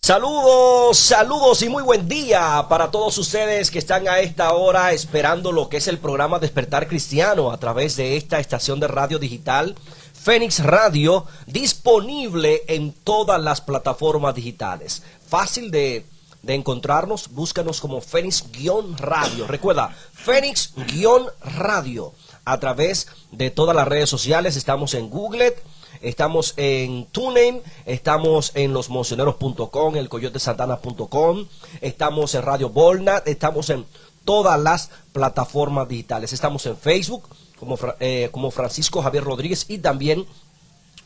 Saludos, saludos y muy buen día para todos ustedes que están a esta hora esperando lo que es el programa Despertar Cristiano a través de esta estación de radio digital Fénix Radio, disponible en todas las plataformas digitales. Fácil de encontrarnos, búscanos como Fénix-Radio. Recuerda, Fénix-Radio a través de todas las redes sociales. Estamos en Google. Estamos en TuneIn, estamos en losmoncioneros.com, elcoyotesantana.com, estamos en Radio Bolnat, estamos en todas las plataformas digitales. Estamos en Facebook como Francisco Javier Rodríguez y también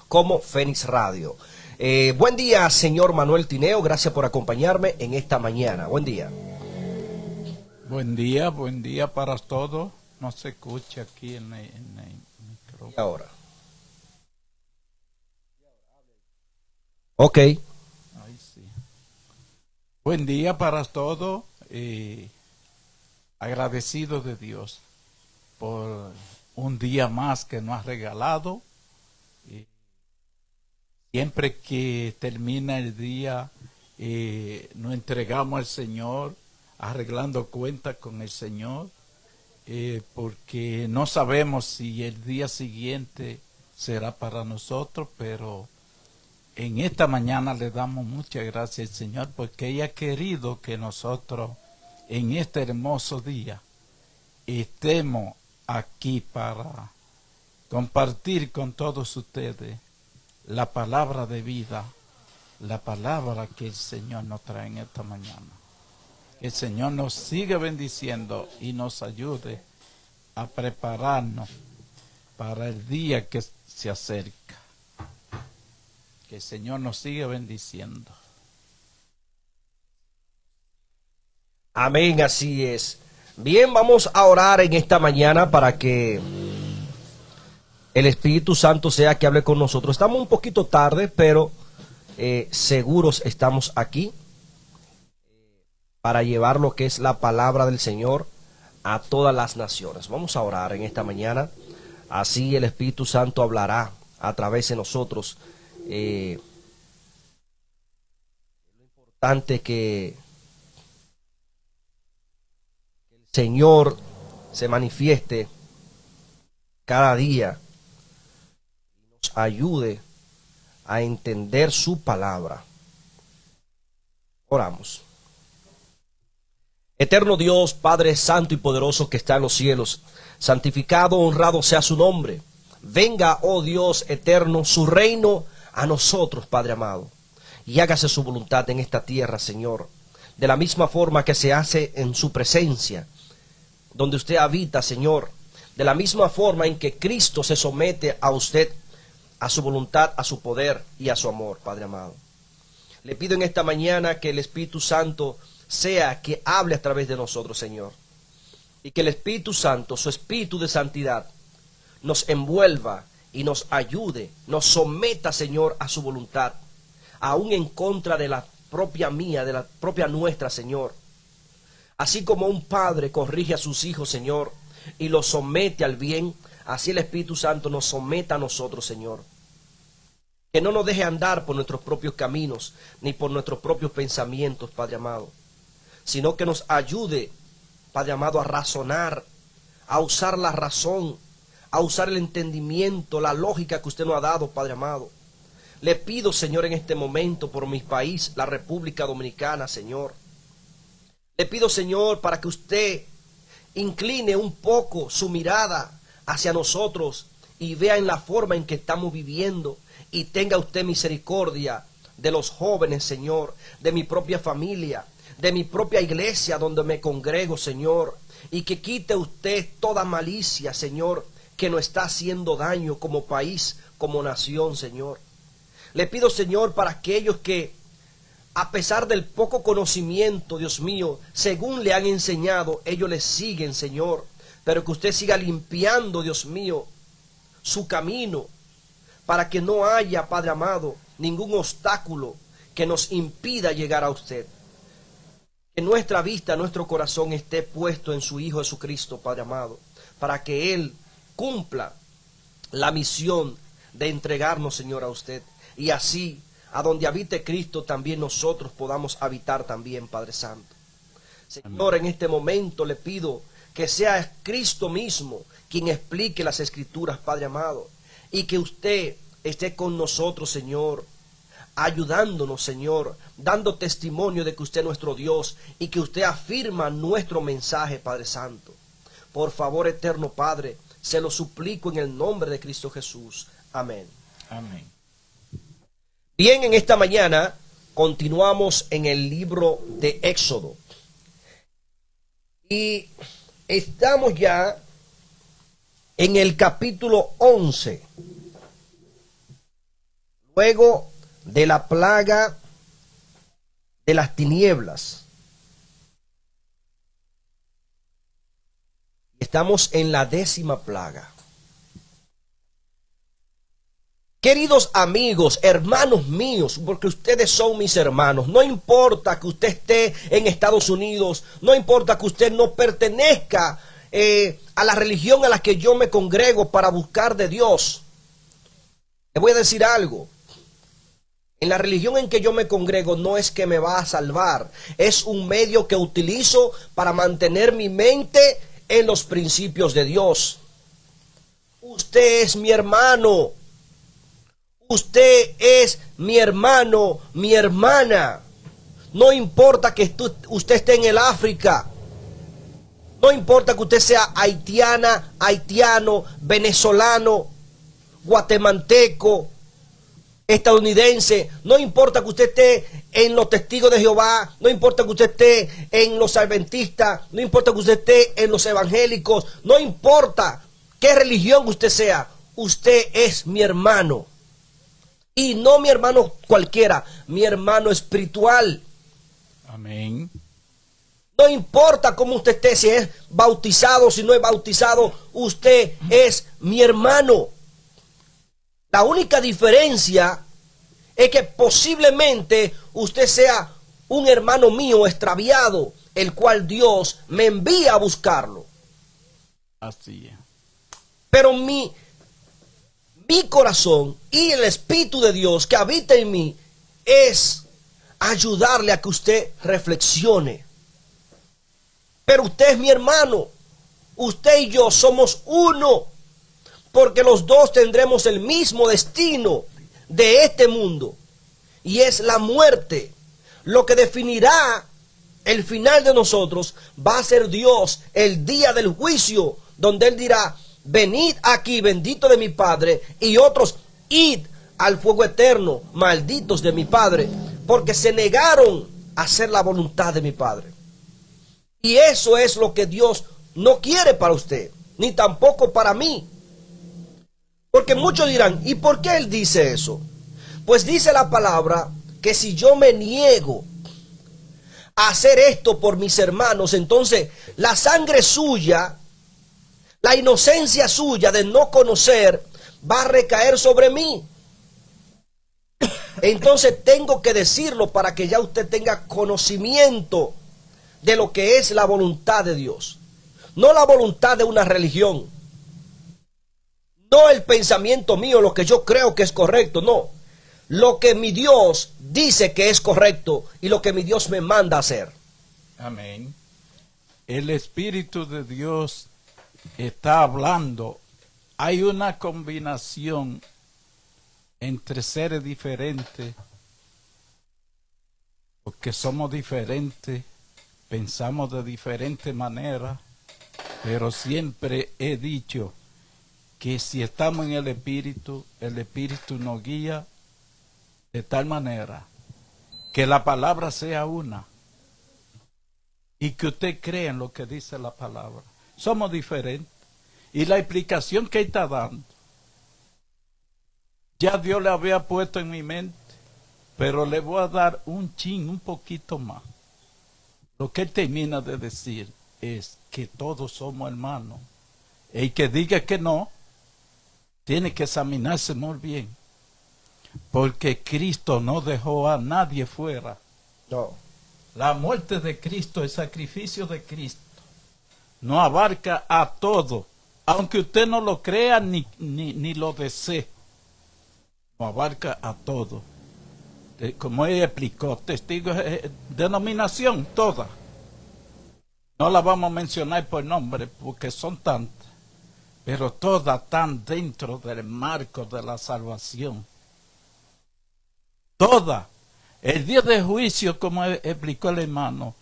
como Fénix Radio. Buen día, señor Manuel Tineo, gracias por acompañarme en esta mañana. Buen día. Buen día para todos. No se escucha aquí en el micrófono. Y ahora. Ok. Ahí sí. Buen día para todos. Agradecido de Dios por un día más que nos ha regalado. Siempre que termina el día, nos entregamos al Señor, arreglando cuentas con el Señor, porque no sabemos si el día siguiente será para nosotros, pero en esta mañana le damos muchas gracias al Señor porque ella ha querido que nosotros en este hermoso día estemos aquí para compartir con todos ustedes la palabra de vida, la palabra que el Señor nos trae en esta mañana. Que el Señor nos siga bendiciendo y nos ayude a prepararnos para el día que se acerca. Que el Señor nos siga bendiciendo. Amén, así es. Bien, vamos a orar en esta mañana para que el Espíritu Santo sea que hable con nosotros. Estamos un poquito tarde, pero seguros estamos aquí para llevar lo que es la palabra del Señor a todas las naciones. Vamos a orar en esta mañana. Así el Espíritu Santo hablará a través de nosotros. Lo importante que el Señor se manifieste cada día y nos ayude a entender su palabra. Oramos. Eterno Dios, Padre santo y poderoso que está en los cielos, santificado, honrado sea su nombre. Venga, oh Dios eterno, su reino a nosotros, Padre amado, y hágase su voluntad en esta tierra, Señor, de la misma forma que se hace en su presencia, donde usted habita, Señor, de la misma forma en que Cristo se somete a usted, a su voluntad, a su poder y a su amor, Padre amado. Le pido en esta mañana que el Espíritu Santo sea que hable a través de nosotros, Señor, y que el Espíritu Santo, su Espíritu de santidad, nos envuelva y nos ayude, nos someta, Señor, a su voluntad, aún en contra de la propia mía, de la propia nuestra, Señor. Así como un padre corrige a sus hijos, Señor, y los somete al bien, así el Espíritu Santo nos someta a nosotros, Señor. Que no nos deje andar por nuestros propios caminos, ni por nuestros propios pensamientos, Padre amado, sino que nos ayude, Padre amado, a razonar, a usar la razón, a usar el entendimiento, la lógica que usted nos ha dado, Padre amado. Le pido, Señor, en este momento por mi país, la República Dominicana, Señor. Le pido, Señor, para que usted incline un poco su mirada hacia nosotros y vea en la forma en que estamos viviendo y tenga usted misericordia de los jóvenes, Señor, de mi propia familia, de mi propia iglesia donde me congrego, Señor, y que quite usted toda malicia, Señor, que nos está haciendo daño como país, como nación, Señor. Le pido, Señor, para aquellos que, a pesar del poco conocimiento, Dios mío, según le han enseñado, ellos le siguen, Señor, pero que usted siga limpiando, Dios mío, su camino, para que no haya, Padre amado, ningún obstáculo que nos impida llegar a usted. Que nuestra vista, nuestro corazón esté puesto en su Hijo Jesucristo, Padre amado, para que Él cumpla la misión de entregarnos, Señor, a usted, y así a donde habite Cristo, también nosotros podamos habitar también, Padre Santo. Señor, en este momento le pido que sea Cristo mismo quien explique las Escrituras, Padre amado, y que usted esté con nosotros, Señor, ayudándonos, Señor, dando testimonio de que usted es nuestro Dios y que usted afirma nuestro mensaje, Padre Santo. Por favor, eterno Padre, se lo suplico en el nombre de Cristo Jesús. Amén. Amén. Bien, en esta mañana continuamos en el libro de Éxodo. Y estamos ya en el capítulo 11. Luego de la plaga de las tinieblas. Estamos en la 10ª plaga. Queridos amigos, hermanos míos, porque ustedes son mis hermanos, no importa que usted esté en Estados Unidos, no importa que usted no pertenezca a la religión a la que yo me congrego para buscar de Dios. Le voy a decir algo. En la religión en que yo me congrego no es que me va a salvar, es un medio que utilizo para mantener mi mente en los principios de Dios. Usted es mi hermano. Usted es mi hermano, mi hermana. No importa que usted esté en el África. No importa que usted sea haitiana, haitiano, venezolano, guatemalteco, estadounidense. No importa que usted esté en los testigos de Jehová. No importa que usted esté en los adventistas. No importa que usted esté en los evangélicos. No importa qué religión usted sea. Usted es mi hermano. Y no mi hermano cualquiera, mi hermano espiritual. Amén. No importa cómo usted esté, si es bautizado, si no es bautizado, usted es mi hermano. La única diferencia es que posiblemente usted sea un hermano mío extraviado, el cual Dios me envía a buscarlo. Así es. Pero mi corazón y el Espíritu de Dios que habita en mí es ayudarle a que usted reflexione. Pero usted es mi hermano. Usted y yo somos uno, porque los dos tendremos el mismo destino de este mundo, y es la muerte. Lo que definirá el final de nosotros va a ser Dios el día del juicio, donde Él dirá: venid aquí, bendito de mi Padre, y otros, id al fuego eterno, malditos de mi Padre, porque se negaron a hacer la voluntad de mi Padre. Y eso es lo que Dios no quiere para usted, ni tampoco para mí. Porque muchos dirán: ¿y por qué Él dice eso? Pues dice la palabra que si yo me niego a hacer esto por mis hermanos, entonces la sangre suya, la inocencia suya de no conocer, va a recaer sobre mí. Entonces tengo que decirlo para que ya usted tenga conocimiento de lo que es la voluntad de Dios. No la voluntad de una religión. No el pensamiento mío, lo que yo creo que es correcto, no. Lo que mi Dios dice que es correcto y lo que mi Dios me manda a hacer. Amén. El Espíritu de Dios está hablando. Hay una combinación entre seres diferentes, porque somos diferentes, pensamos de diferente manera, pero siempre he dicho que si estamos en el Espíritu nos guía de tal manera que la palabra sea una y que usted crea en lo que dice la palabra. Somos diferentes. Y la explicación que está dando, ya Dios le había puesto en mi mente, pero le voy a dar un poquito más. Lo que él termina de decir es que todos somos hermanos. El que diga que no, tiene que examinarse muy bien. Porque Cristo no dejó a nadie fuera. No. La muerte de Cristo, el sacrificio de Cristo, no abarca a todo. Aunque usted no lo crea ni lo desee, no abarca a todo. como él explicó, testigos, denominación toda. No la vamos a mencionar por nombre porque son tantas, pero todas están dentro del marco de la salvación. Todas. El día de juicio, como explicó el hermano,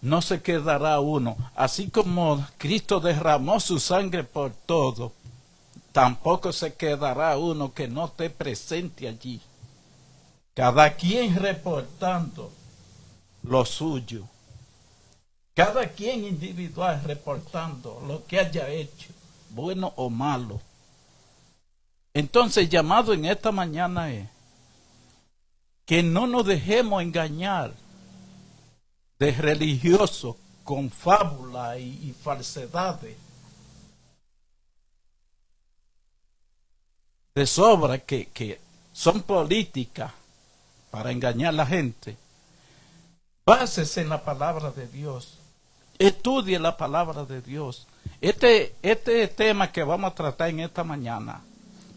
no se quedará uno. Así como Cristo derramó su sangre por todo, tampoco se quedará uno que no esté presente allí. Cada quien reportando lo suyo. Cada quien individual reportando lo que haya hecho, bueno o malo. Entonces, llamado en esta mañana es que no nos dejemos engañar de religiosos con fábulas y falsedades de sobra que son políticas para engañar a la gente. Básese en la palabra de Dios. Estudie la palabra de Dios. Este tema que vamos a tratar en esta mañana,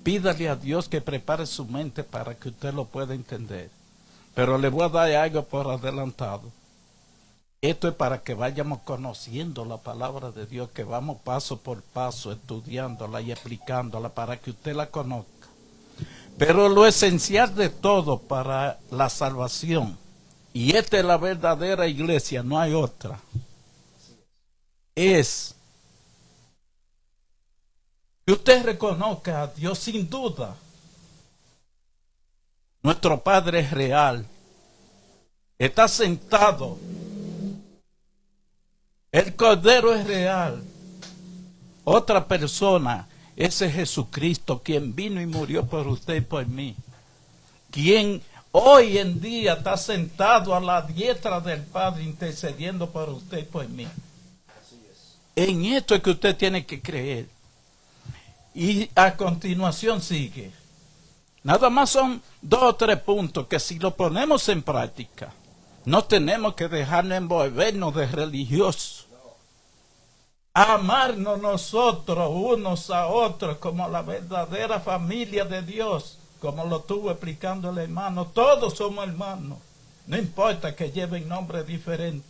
pídale a Dios que prepare su mente para que usted lo pueda entender. Pero le voy a dar algo por adelantado. Esto es para que vayamos conociendo la palabra de Dios, que vamos paso por paso estudiándola y explicándola para que usted la conozca. Pero lo esencial de todo para la salvación, y esta es la verdadera iglesia, no hay otra, es que usted reconozca a Dios sin duda. Nuestro Padre es real. Está sentado. El Cordero es real. Otra persona, ese es Jesucristo, quien vino y murió por usted y por mí. Quien hoy en día está sentado a la diestra del Padre intercediendo por usted y por mí. En esto es que usted tiene que creer. Y a continuación sigue. Nada más son 2 o 3 puntos que si lo ponemos en práctica, no tenemos que dejarnos envolvernos de religiosos. Amarnos nosotros unos a otros como la verdadera familia de Dios, como lo estuvo explicando el hermano. Todos somos hermanos, no importa que lleven nombres diferentes.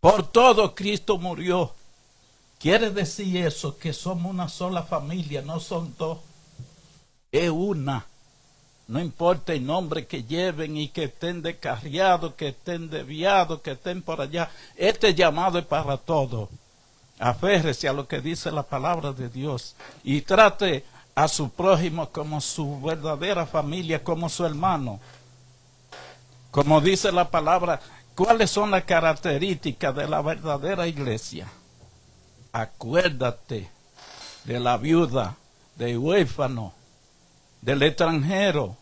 Por todo Cristo murió. Quiere decir eso, que somos una sola familia, no son 2. Es una. No importa el nombre que lleven y que estén descarriados, que estén desviados, que estén por allá. Este llamado es para todos. Aférrese a lo que dice la palabra de Dios y trate a su prójimo como su verdadera familia, como su hermano. Como dice la palabra, ¿cuáles son las características de la verdadera iglesia? Acuérdate de la viuda, del huérfano, del extranjero,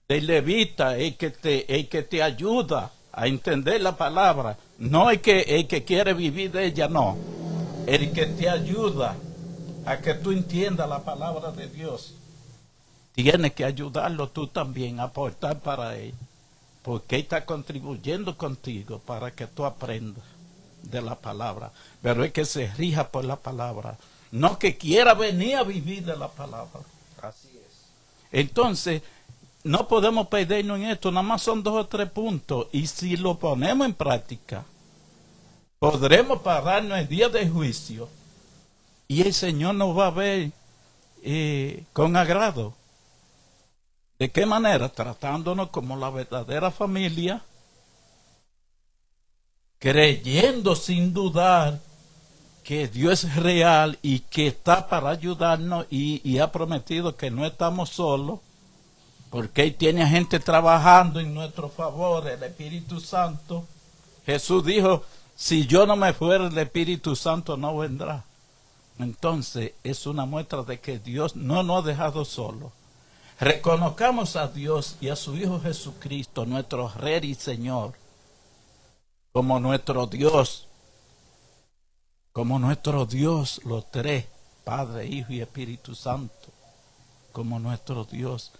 del levita, el que te ayuda a entender la palabra. No el que quiere vivir de ella, no. El que te ayuda a que tú entiendas la palabra de Dios. Tienes que ayudarlo tú también a aportar para él. Porque él está contribuyendo contigo para que tú aprendas de la palabra. Pero es que se rija por la palabra. No que quiera venir a vivir de la palabra. Así es. Entonces, no podemos perdernos en esto. Nada más son 2 o 3 puntos. Y si lo ponemos en práctica, podremos pararnos el día del juicio. Y el Señor nos va a ver con agrado. ¿De qué manera? Tratándonos como la verdadera familia, creyendo sin dudar que Dios es real y que está para ayudarnos y ha prometido que no estamos solos, porque Él tiene gente trabajando en nuestro favor, el Espíritu Santo. Jesús dijo, si yo no me fuera, el Espíritu Santo no vendrá. Entonces es una muestra de que Dios no nos ha dejado solos. Reconozcamos a Dios y a su Hijo Jesucristo, nuestro Rey y Señor, como nuestro Dios, los 3, Padre, Hijo y Espíritu Santo, como nuestro Dios.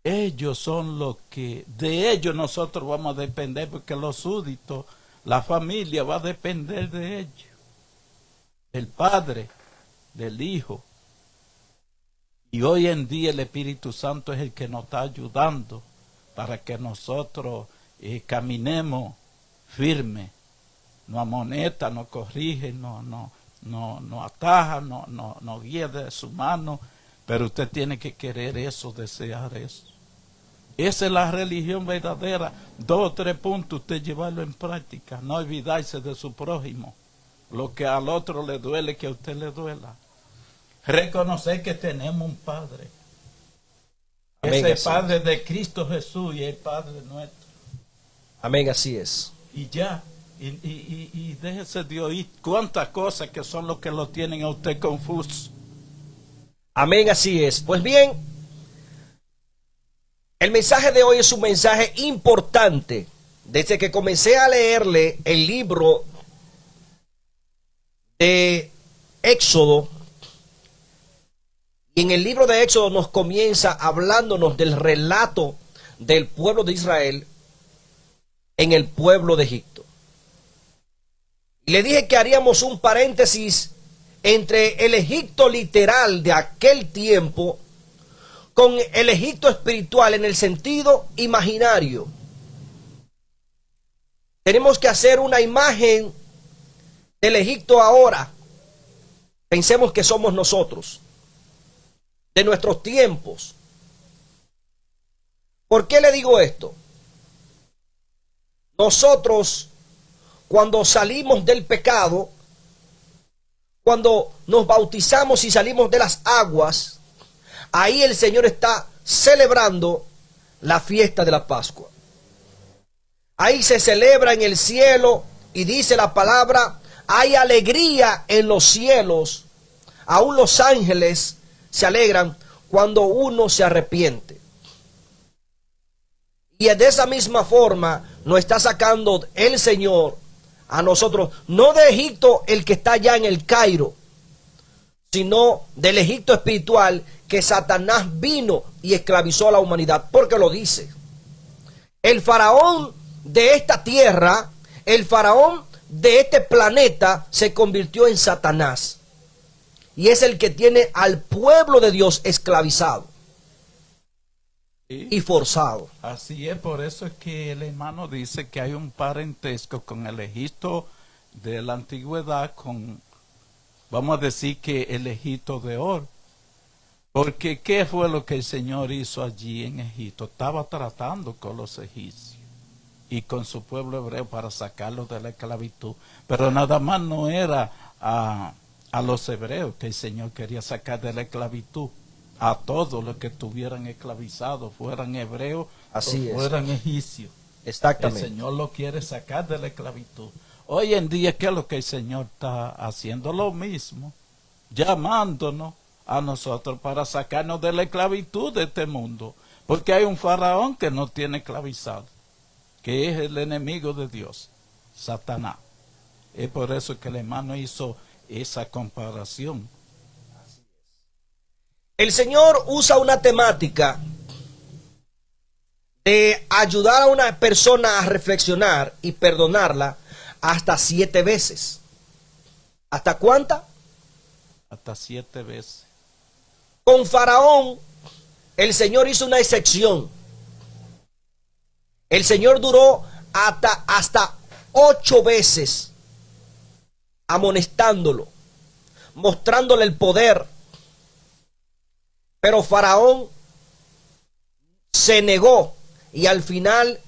Ellos son los que, de ellos nosotros vamos a depender, porque los súbditos, la familia va a depender de ellos, del Padre, del Hijo Y hoy en día el Espíritu Santo es el que nos está ayudando para que nosotros caminemos firme. Nos amonesta, nos corrige, nos ataja, nos guía de su mano. Pero usted tiene que querer eso, desear eso. Esa es la religión verdadera. 2 o 3 puntos, usted llevarlo en práctica. No olvidarse de su prójimo. Lo que al otro le duele, que a usted le duela. Reconocer que tenemos un Padre. Amén, Ese así Padre es. de Cristo Jesús y el Padre nuestro. Amén, así es. Y ya. Y déjese de oír cuántas cosas que son los que lo tienen a usted confuso. Amén, así es. Pues bien, el mensaje de hoy es un mensaje importante. Desde que comencé a leerle el libro de Éxodo, y en el libro de Éxodo nos comienza hablándonos del relato del pueblo de Israel en el pueblo de Egipto. Y le dije que haríamos un paréntesis entre el Egipto literal de aquel tiempo con el Egipto espiritual en el sentido imaginario. Tenemos que hacer una imagen del Egipto ahora. Pensemos que somos nosotros, de nuestros tiempos. ¿Por qué le digo esto? Nosotros, cuando salimos del pecado, cuando nos bautizamos y salimos de las aguas, ahí el Señor está celebrando la fiesta de la Pascua. Ahí se celebra en el cielo y dice la palabra, hay alegría en los cielos. Aún los ángeles se alegran cuando uno se arrepiente. Y de esa misma forma nos está sacando el Señor a nosotros, no de Egipto el que está allá en el Cairo, sino del Egipto espiritual que Satanás vino y esclavizó a la humanidad, porque lo dice. El faraón de esta tierra, el faraón de este planeta se convirtió en Satanás. Y es el que tiene al pueblo de Dios esclavizado y forzado. Así es, por eso es que el hermano dice que hay un parentesco con el Egipto de la antigüedad, con, vamos a decir que el Egipto de oro. Porque ¿qué fue lo que el Señor hizo allí en Egipto? Estaba tratando con los egipcios y con su pueblo hebreo para sacarlos de la esclavitud. Pero nada más no era a los hebreos que el Señor quería sacar de la esclavitud. A todos los que estuvieran esclavizados, fueran hebreos Así o fueran egipcios. Exactamente. El Señor lo quiere sacar de la esclavitud. Hoy en día, ¿qué es lo que el Señor está haciendo? Lo mismo, llamándonos a nosotros para sacarnos de la esclavitud de este mundo. Porque hay un faraón que nos tiene esclavizado, que es el enemigo de Dios, Satanás. Es por eso que el hermano hizo esa comparación. El Señor usa una temática de ayudar a una persona a reflexionar y perdonarla hasta 7 veces. ¿Hasta cuánta? Hasta 7 veces. Con Faraón, el Señor hizo una excepción. El Señor duró hasta 8 veces amonestándolo, mostrándole el poder. Pero Faraón se negó y al final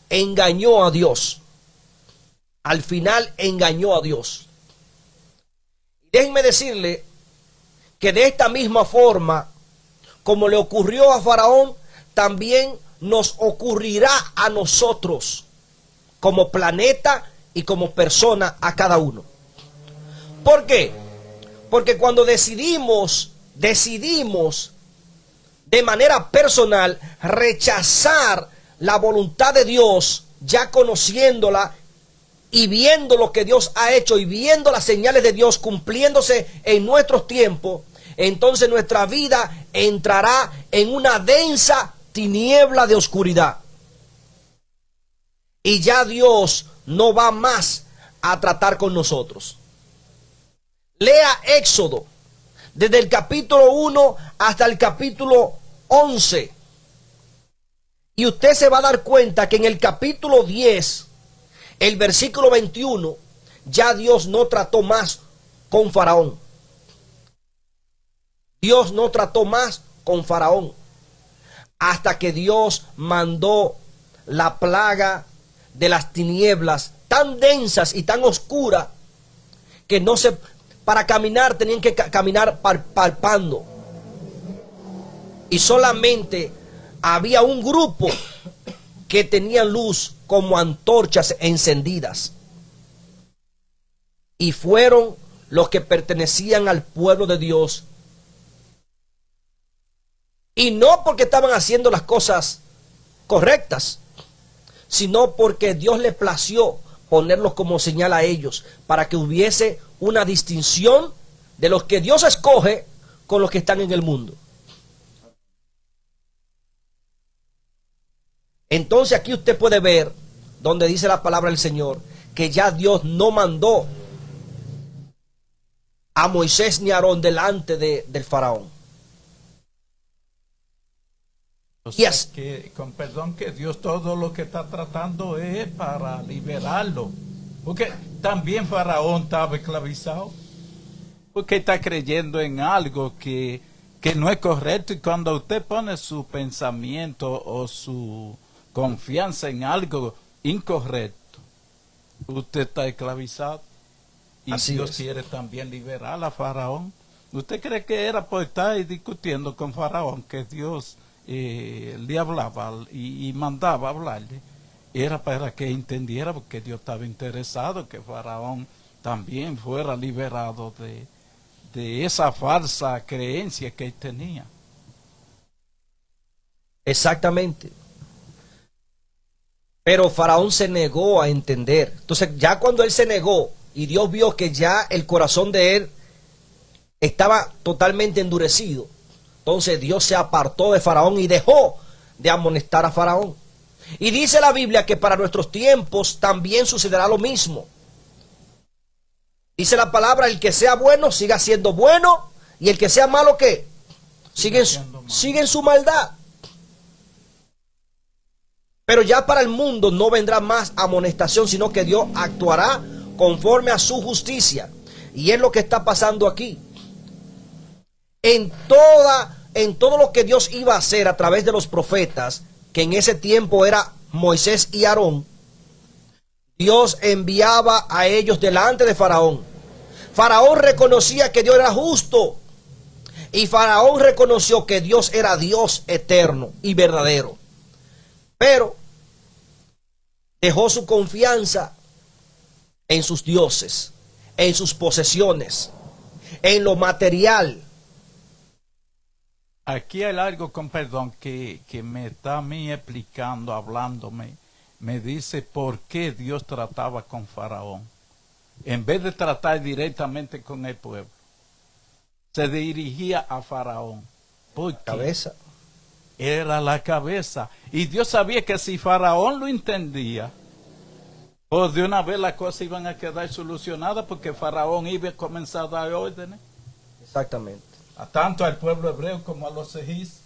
engañó a Dios. Al final engañó a Dios. Déjenme decirle que de esta misma forma, como le ocurrió a Faraón, también nos ocurrirá a nosotros, como planeta y como persona, a cada uno. ¿Por qué? Porque cuando decidimos de manera personal rechazar la voluntad de Dios, ya conociéndola y viendo lo que Dios ha hecho y viendo las señales de Dios cumpliéndose en nuestros tiempos, entonces nuestra vida entrará en una densa tiniebla de oscuridad. Y ya Dios no va más a tratar con nosotros. Lea Éxodo. desde el capítulo 1 hasta el capítulo 11. Y usted se va a dar cuenta que en el capítulo 10, el versículo 21, ya Dios no trató más con Faraón. Dios no trató más con Faraón hasta que Dios mandó la plaga de las tinieblas tan densas y tan oscuras que no se, para caminar tenían que caminar palpando. Y solamente había un grupo que tenía luz como antorchas encendidas. Y fueron los que pertenecían al pueblo de Dios. Y no porque estaban haciendo las cosas correctas, sino porque Dios le plació ponerlos como señal a ellos, para que hubiese una distinción de los que Dios escoge con los que están en el mundo. Entonces aquí usted puede ver, donde dice la palabra del Señor, que ya Dios no mandó a Moisés ni a Aarón delante del faraón. O sea que, con perdón, que Dios todo lo que está tratando es para liberarlo. Porque también Faraón estaba esclavizado. Porque está creyendo en algo que no es correcto. Y cuando usted pone su pensamiento o su confianza en algo incorrecto, usted está esclavizado. Y así Dios es. quiere también liberar a Faraón. ¿Usted cree que era por estar discutiendo con Faraón que Dios le hablaba y mandaba hablarle? Era para que entendiera, porque Dios estaba interesado que Faraón también fuera liberado de esa falsa creencia que él tenía. Exactamente. Pero Faraón se negó a entender. Entonces ya cuando él se negó y Dios vio que ya el corazón de él estaba totalmente endurecido, entonces Dios se apartó de Faraón y dejó de amonestar a Faraón. Y dice la Biblia que para nuestros tiempos también sucederá lo mismo. Dice la palabra, el que sea bueno siga siendo bueno, y el que sea malo, ¿qué? Sigue en su maldad. Pero ya para el mundo no vendrá más amonestación, sino que Dios actuará conforme a su justicia. Y es lo que está pasando aquí. En todo lo que Dios iba a hacer a través de los profetas, que en ese tiempo era Moisés y Aarón, Dios enviaba a ellos delante de Faraón. Faraón reconocía que Dios era justo, y Faraón reconoció que Dios era Dios eterno y verdadero. Pero dejó su confianza en sus dioses, en sus posesiones, en lo material. Aquí hay algo, con perdón, que me está a mí explicando, hablándome. Me dice por qué Dios trataba con Faraón. En vez de tratar directamente con el pueblo, se dirigía a Faraón. ¿Por qué? Cabeza. Era la cabeza. Y Dios sabía que si Faraón lo entendía, pues de una vez las cosas iban a quedar solucionadas, porque Faraón iba a comenzar a dar órdenes. Exactamente. A tanto al pueblo hebreo como a los egipcios.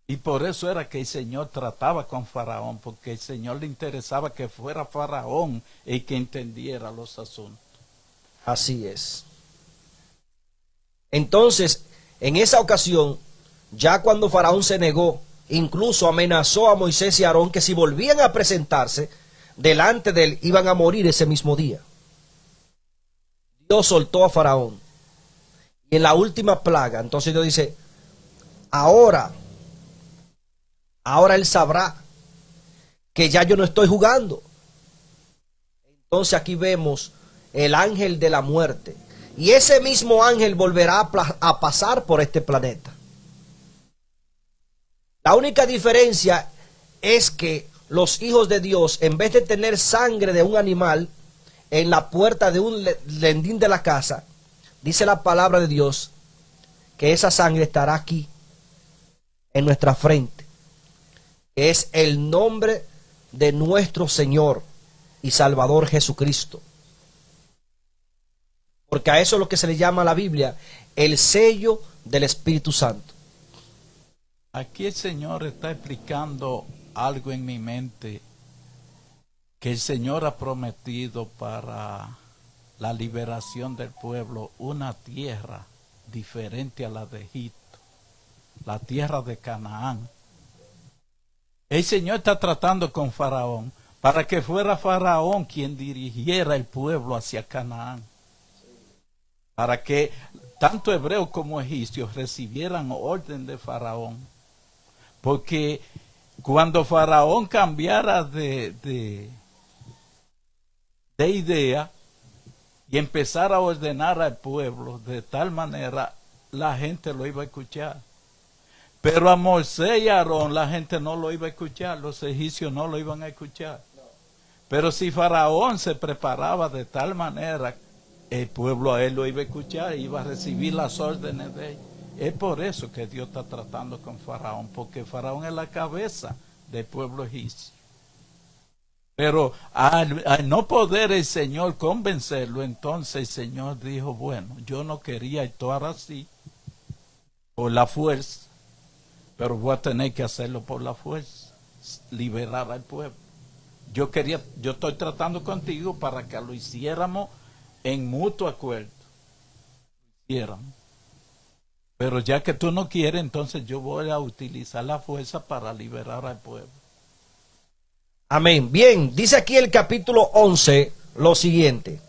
Y por eso era que el Señor trataba con Faraón, porque el Señor le interesaba que fuera Faraón el que entendiera los asuntos. Así es. Entonces, en esa ocasión, ya cuando Faraón se negó, incluso amenazó a Moisés y a Aarón que si volvían a presentarse delante de él, iban a morir ese mismo día. Dios soltó a Faraón. Y en la última plaga, entonces Dios dice, ahora él sabrá que ya yo no estoy jugando. Entonces aquí vemos el ángel de la muerte. Y ese mismo ángel volverá a pasar por este planeta. La única diferencia es que los hijos de Dios, en vez de tener sangre de un animal en la puerta de un lendín de la casa, dice la palabra de Dios que esa sangre estará aquí, en nuestra frente. Es el nombre de nuestro Señor y Salvador Jesucristo. Porque a eso es lo que se le llama a la Biblia el sello del Espíritu Santo. Aquí el Señor está explicando algo en mi mente que el Señor ha prometido para la liberación del pueblo, una tierra diferente a la de Egipto, la tierra de Canaán. El Señor está tratando con Faraón para que fuera Faraón quien dirigiera el pueblo hacia Canaán, para que tanto hebreos como egipcios recibieran orden de Faraón. Porque cuando Faraón cambiara de idea y empezara a ordenar al pueblo de tal manera, la gente lo iba a escuchar. Pero a Moisés y a Aarón la gente no lo iba a escuchar, los egipcios no lo iban a escuchar. Pero si Faraón se preparaba de tal manera, el pueblo a él lo iba a escuchar, iba a recibir las órdenes de él. Es por eso que Dios está tratando con Faraón, porque Faraón es la cabeza del pueblo egipcio. Pero al no poder el Señor convencerlo, entonces el Señor dijo, bueno, yo no quería actuar así, por la fuerza, pero voy a tener que hacerlo por la fuerza, liberar al pueblo. Yo estoy tratando contigo para que lo hiciéramos en mutuo acuerdo. Pero ya que tú no quieres, entonces yo voy a utilizar la fuerza para liberar al pueblo. Amén. Bien, dice aquí el capítulo 11 lo siguiente.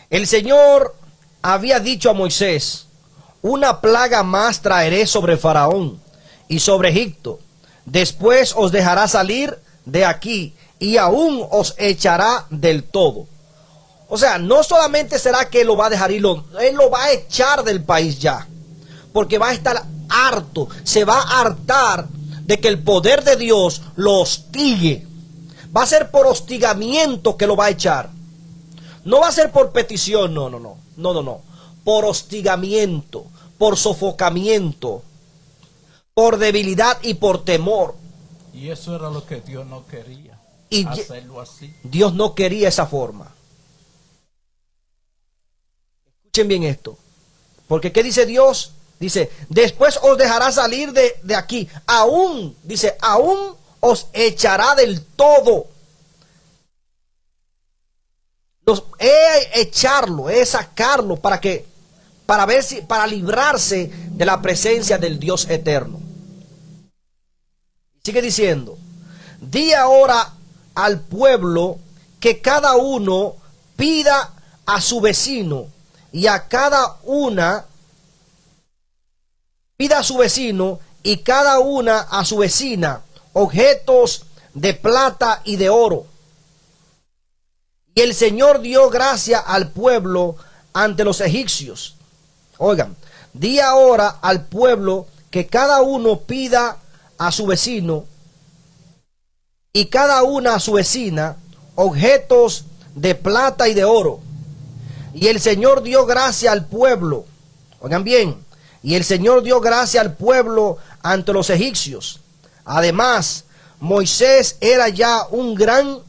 El Señor había dicho a Moisés, una plaga más traeré sobre Faraón y sobre Egipto. Después os dejará salir de aquí y aún os echará del todo. O sea, no solamente será que él lo va a dejar ir, él lo va a echar del país ya. Porque va a estar harto, se va a hartar de que el poder de Dios lo hostigue. Va a ser por hostigamiento que lo va a echar. No va a ser por petición, no. Por hostigamiento, por sofocamiento, por debilidad y por temor. Y eso era lo que Dios no quería, Y hacerlo así. Dios no quería esa forma. Escuchen bien esto. Porque ¿qué dice Dios? Dice, después os dejará salir de aquí. Aún, dice, aún os echará del todo. Echarlo, sacarlo para librarse de la presencia del Dios eterno. Sigue diciendo, di ahora al pueblo que cada uno pida a su vecino y a cada una pida a su vecino y cada una a su vecina objetos de plata y de oro. Y el Señor dio gracia al pueblo ante los egipcios. Oigan, di ahora al pueblo que cada uno pida a su vecino y cada una a su vecina objetos de plata y de oro. Y el Señor dio gracia al pueblo. Oigan bien, y el Señor dio gracia al pueblo ante los egipcios. Además, Moisés era ya un gran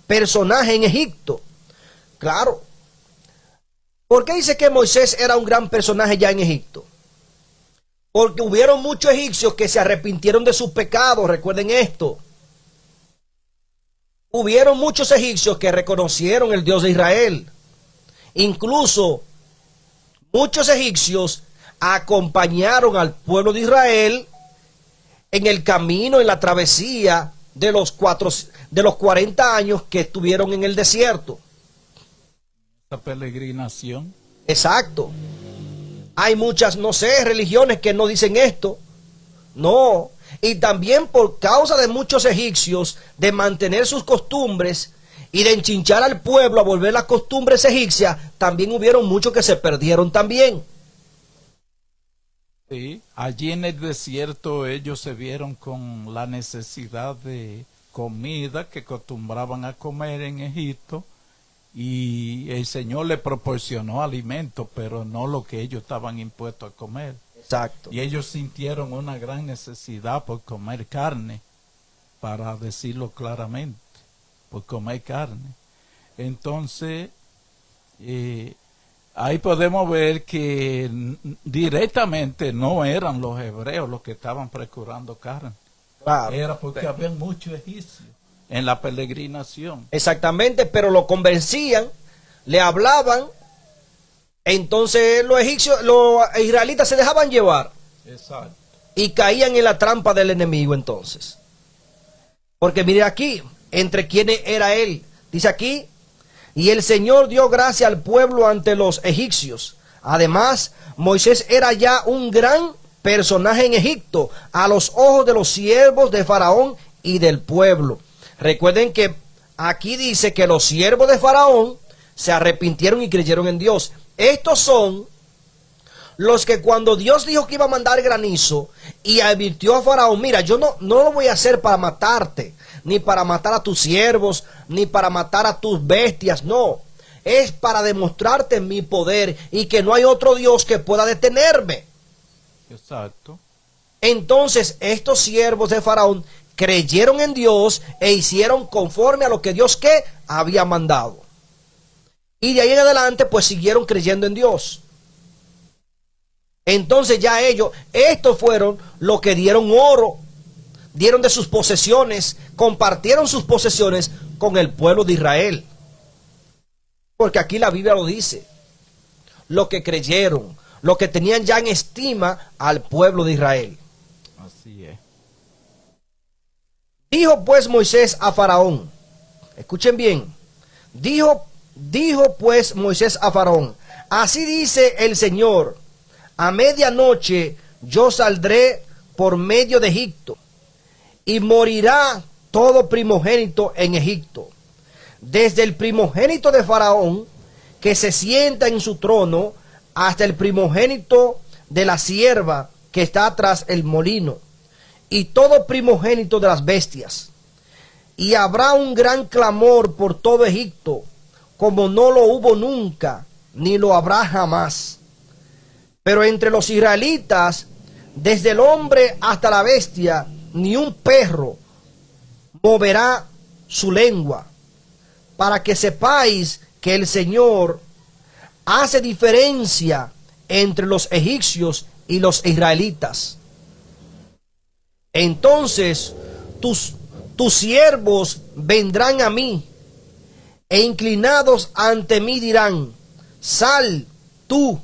personaje en Egipto. Claro. ¿Por qué dice que Moisés era un gran personaje ya en Egipto? Porque hubieron muchos egipcios que se arrepintieron de sus pecados. Recuerden esto. Hubieron muchos egipcios que reconocieron el Dios de Israel. Incluso muchos egipcios acompañaron al pueblo de Israel en el camino, en la travesía de los 40 años que estuvieron en el desierto. La peregrinación. Exacto. Hay muchas, no sé, religiones que no dicen esto. No. Y también por causa de muchos egipcios de mantener sus costumbres y de enchinchar al pueblo a volver las costumbres egipcias, también hubieron muchos que se perdieron también. Sí, allí en el desierto ellos se vieron con la necesidad de comida que acostumbraban a comer en Egipto y el Señor les proporcionó alimento, pero no lo que ellos estaban impuestos a comer. Exacto. Y ellos sintieron una gran necesidad por comer carne, para decirlo claramente, por comer carne. Entonces, ahí podemos ver que directamente no eran los hebreos los que estaban procurando carne. Claro. Era porque había muchos egipcios en la peregrinación. Exactamente, pero lo convencían, le hablaban, entonces los egipcios, los israelitas se dejaban llevar. Exacto. Y caían en la trampa del enemigo entonces. Porque mire aquí, entre quienes era él. Dice aquí, y el Señor dio gracia al pueblo ante los egipcios. Además, Moisés era ya un gran personaje en Egipto, a los ojos de los siervos de Faraón y del pueblo. Recuerden que aquí dice que los siervos de Faraón se arrepintieron y creyeron en Dios. Estos son los que cuando Dios dijo que iba a mandar granizo y advirtió a Faraón, mira, yo no lo voy a hacer para matarte, ni para matar a tus siervos, ni para matar a tus bestias, no. Es para demostrarte mi poder y que no hay otro Dios que pueda detenerme. Exacto. Entonces estos siervos de Faraón creyeron en Dios e hicieron conforme a lo que Dios ¿qué? Había mandado. Y de ahí en adelante pues siguieron creyendo en Dios. Entonces ya estos fueron los que dieron oro, dieron de sus posesiones, compartieron sus posesiones con el pueblo de Israel. Porque aquí la Biblia lo dice, los que creyeron, los que tenían ya en estima al pueblo de Israel. Así es. Dijo pues Moisés a Faraón, escuchen bien, dijo pues Moisés a Faraón, así dice el Señor, a medianoche yo saldré por medio de Egipto, y morirá todo primogénito en Egipto, desde el primogénito de Faraón, que se sienta en su trono, hasta el primogénito de la sierva que está tras el molino, y todo primogénito de las bestias. Y habrá un gran clamor por todo Egipto, como no lo hubo nunca, ni lo habrá jamás. Pero entre los israelitas, desde el hombre hasta la bestia, ni un perro moverá su lengua, para que sepáis que el Señor hace diferencia entre los egipcios y los israelitas. Entonces tus siervos vendrán a mí, e inclinados ante mí dirán, sal tú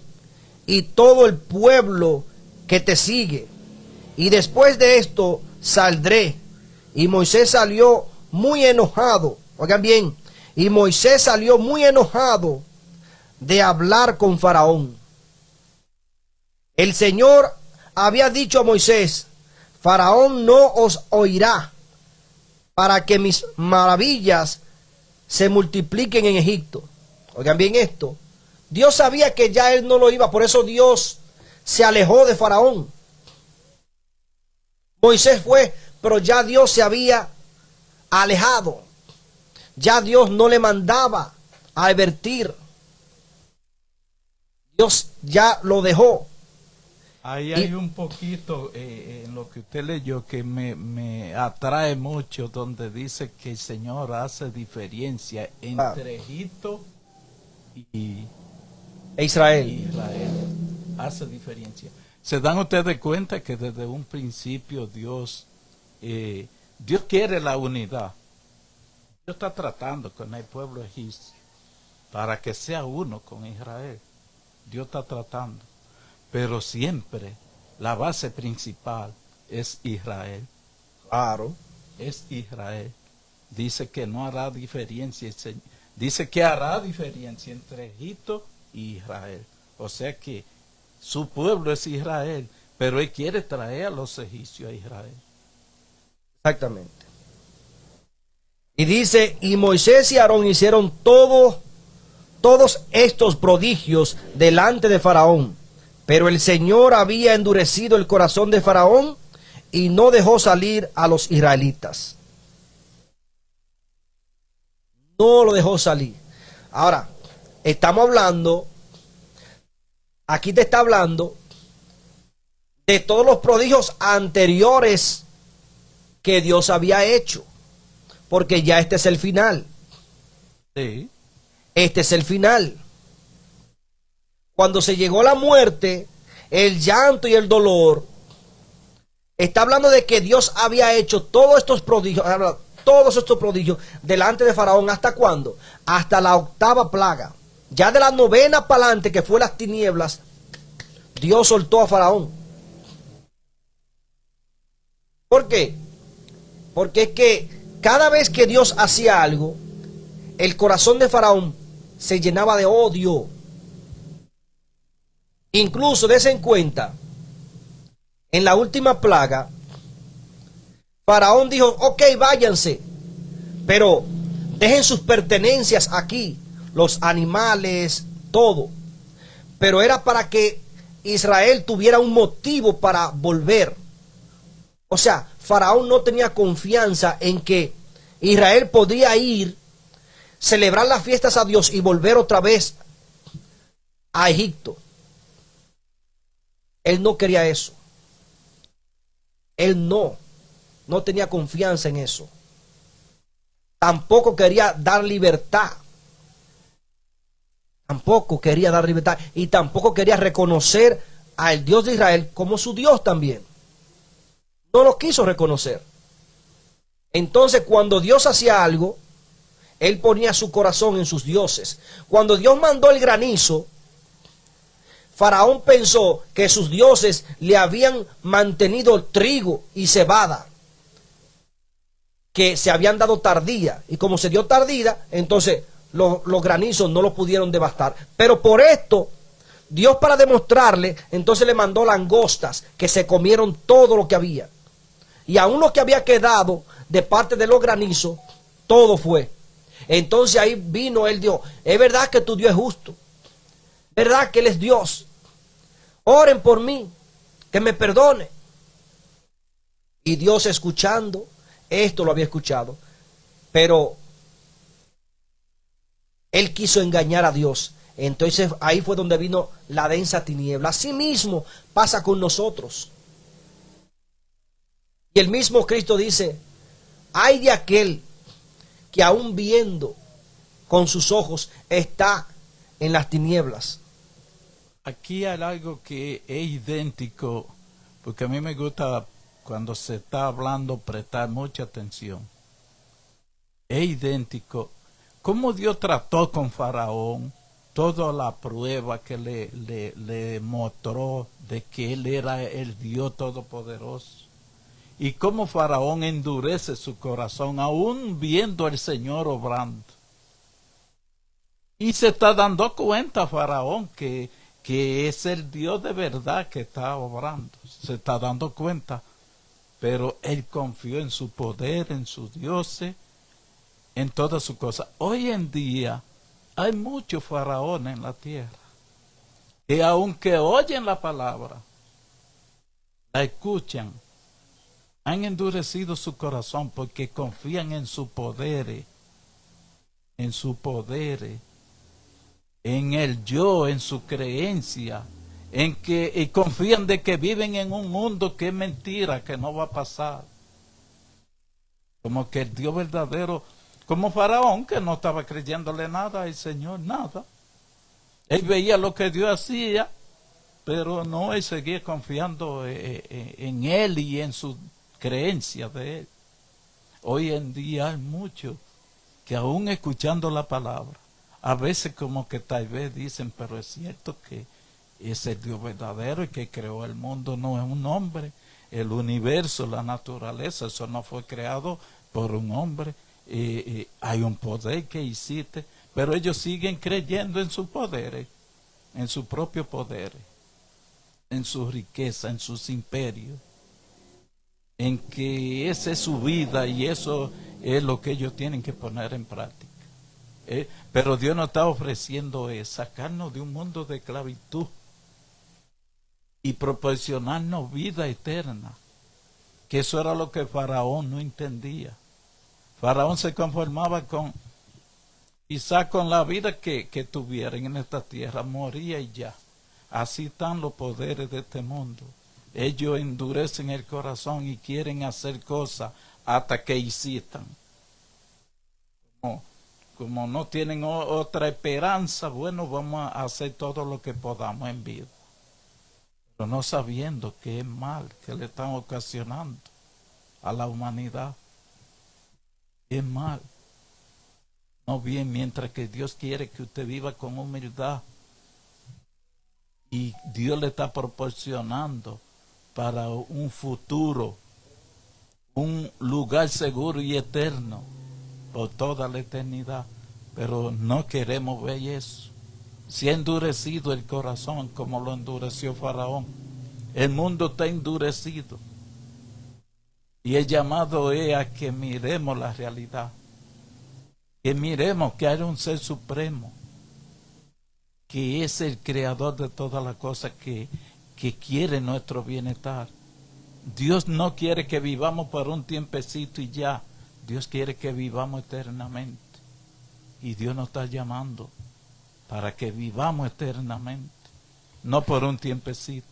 y todo el pueblo que te sigue. Y después de esto saldré. Y Moisés salió muy enojado. Oigan bien, y Moisés salió muy enojado de hablar con Faraón. El Señor había dicho a Moisés, Faraón no os oirá, para que mis maravillas se multipliquen en Egipto. Oigan bien esto. Dios sabía que ya él no lo iba, por eso Dios se alejó de Faraón. Moisés fue, pero ya Dios se había alejado. Ya Dios no le mandaba a advertir. Dios ya lo dejó. Ahí hay un poquito en lo que usted leyó que me atrae mucho, donde dice que el Señor hace diferencia entre Egipto y Israel. Hace diferencia. ¿Se dan ustedes cuenta que desde un principio Dios quiere la unidad? Dios está tratando con el pueblo egipcio para que sea uno con Israel. Dios está tratando. Pero siempre la base principal es Israel. Claro. Es Israel. Dice que no hará diferencia. Dice que hará diferencia entre Egipto y Israel. O sea que su pueblo es Israel, pero él quiere traer a los egipcios a Israel. Exactamente. Y dice, y Moisés y Aarón hicieron todos estos prodigios delante de Faraón. Pero el Señor había endurecido el corazón de Faraón y no dejó salir a los israelitas. No lo dejó salir. Ahora, estamos hablando, aquí te está hablando de todos los prodigios anteriores que Dios había hecho. Porque ya este es el final. Sí. Este es el final. cuando se llegó la muerte, el llanto y el dolor, está hablando de que Dios había hecho todos estos prodigios delante de Faraón. ¿Hasta cuándo? Hasta la 8ª plaga. Ya de la 9ª para adelante, que fue las tinieblas, Dios soltó a Faraón. ¿Por qué? Porque es que cada vez que Dios hacía algo, el corazón de Faraón se llenaba de odio. Incluso, dense en cuenta, en la última plaga, Faraón dijo, ok, váyanse, pero dejen sus pertenencias aquí, los animales, todo. Pero era para que Israel tuviera un motivo para volver. O sea, Faraón no tenía confianza en que Israel podía ir, celebrar las fiestas a Dios y volver otra vez a Egipto. Él no quería eso. Él no tenía confianza en eso. Tampoco quería dar libertad. Tampoco quería dar libertad. Y tampoco quería reconocer al Dios de Israel como su Dios también. No lo quiso reconocer. Entonces, cuando Dios hacía algo, él ponía su corazón en sus dioses. Cuando Dios mandó el granizo, Faraón pensó que sus dioses le habían mantenido trigo y cebada, que se habían dado tardía. Y como se dio tardía, entonces los granizos no lo pudieron devastar. Pero por esto, Dios, para demostrarle, entonces le mandó langostas que se comieron todo lo que había. Y aún lo que había quedado de parte de los granizos, todo fue. Entonces ahí vino el Dios. Es verdad que tu Dios es justo. ¿Verdad que Él es Dios? Oren por mí, que me perdone. Y Dios, escuchando, esto lo había escuchado, pero él quiso engañar a Dios. Entonces ahí fue donde vino la densa tiniebla. Así mismo pasa con nosotros. Y el mismo Cristo dice, ay de aquel que aún viendo con sus ojos está en las tinieblas. Aquí hay algo que es idéntico, porque a mí me gusta cuando se está hablando prestar mucha atención. Es idéntico. Cómo Dios trató con Faraón, toda la prueba que le mostró de que él era el Dios Todopoderoso. Y cómo Faraón endurece su corazón, aún viendo al Señor obrando. Y se está dando cuenta Faraón que es el Dios de verdad que está obrando. Se está dando cuenta. Pero él confió en su poder, en sus dioses, en todas sus cosas. Hoy en día hay muchos faraones en la tierra que aunque oyen la palabra, la escuchan, han endurecido su corazón porque confían en su poder, en el yo, en su creencia, en que y confían de que viven en un mundo que es mentira, que no va a pasar. Como que el Dios verdadero, como Faraón, que no estaba creyéndole nada al Señor, nada. Él veía lo que Dios hacía, pero no, él seguía confiando en él y en su creencia de él. Hoy en día hay muchos que aún escuchando la palabra, a veces como que tal vez dicen, pero es cierto que es el Dios verdadero y que creó el mundo, no es un hombre. El universo, la naturaleza, eso no fue creado por un hombre. Hay un poder que hiciste, pero ellos siguen creyendo en sus poderes, en su propio poder, en su riqueza, en sus imperios, en que esa es su vida y eso es lo que ellos tienen que poner en práctica. Pero Dios nos está ofreciendo sacarnos de un mundo de esclavitud y proporcionarnos vida eterna, que eso era lo que Faraón no entendía. Faraón se conformaba quizá con la vida que tuvieran en esta tierra, moría y ya. Así están los poderes de este mundo. Ellos endurecen el corazón y quieren hacer cosas hasta que insistan. como no tienen otra esperanza, bueno, vamos a hacer todo lo que podamos en vida. Pero no sabiendo que es mal que le están ocasionando a la humanidad. Es mal. No bien, mientras que Dios quiere que usted viva con humildad. Y Dios le está proporcionando para un futuro, un lugar seguro y eterno por toda la eternidad. Pero no queremos ver eso. Se ha endurecido el corazón como lo endureció Faraón. El mundo está endurecido. Y el llamado es a que miremos la realidad. Que miremos que hay un ser supremo, que es el creador de todas las cosas, que quiere nuestro bienestar. Dios no quiere que vivamos por un tiempecito y ya. Dios quiere que vivamos eternamente. Y Dios nos está llamando para que vivamos eternamente, no por un tiempecito.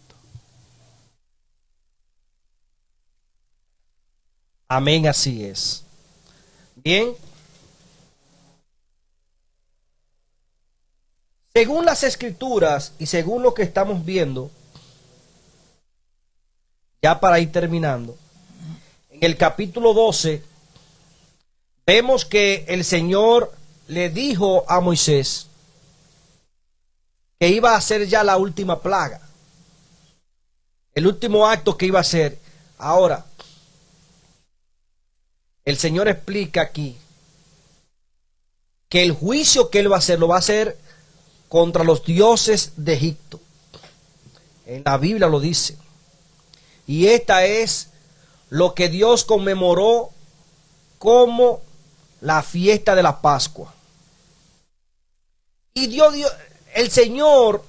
Amén, así es. Bien. Según las escrituras y según lo que estamos viendo, ya para ir terminando, en el capítulo 12, vemos que el Señor le dijo a Moisés que iba a hacer ya la última plaga, el último acto que iba a hacer. Ahora, el Señor explica aquí que el juicio que Él va a hacer, lo va a hacer contra los dioses de Egipto. En la Biblia lo dice. Y esta es lo que Dios conmemoró como la fiesta de la Pascua. Y el Señor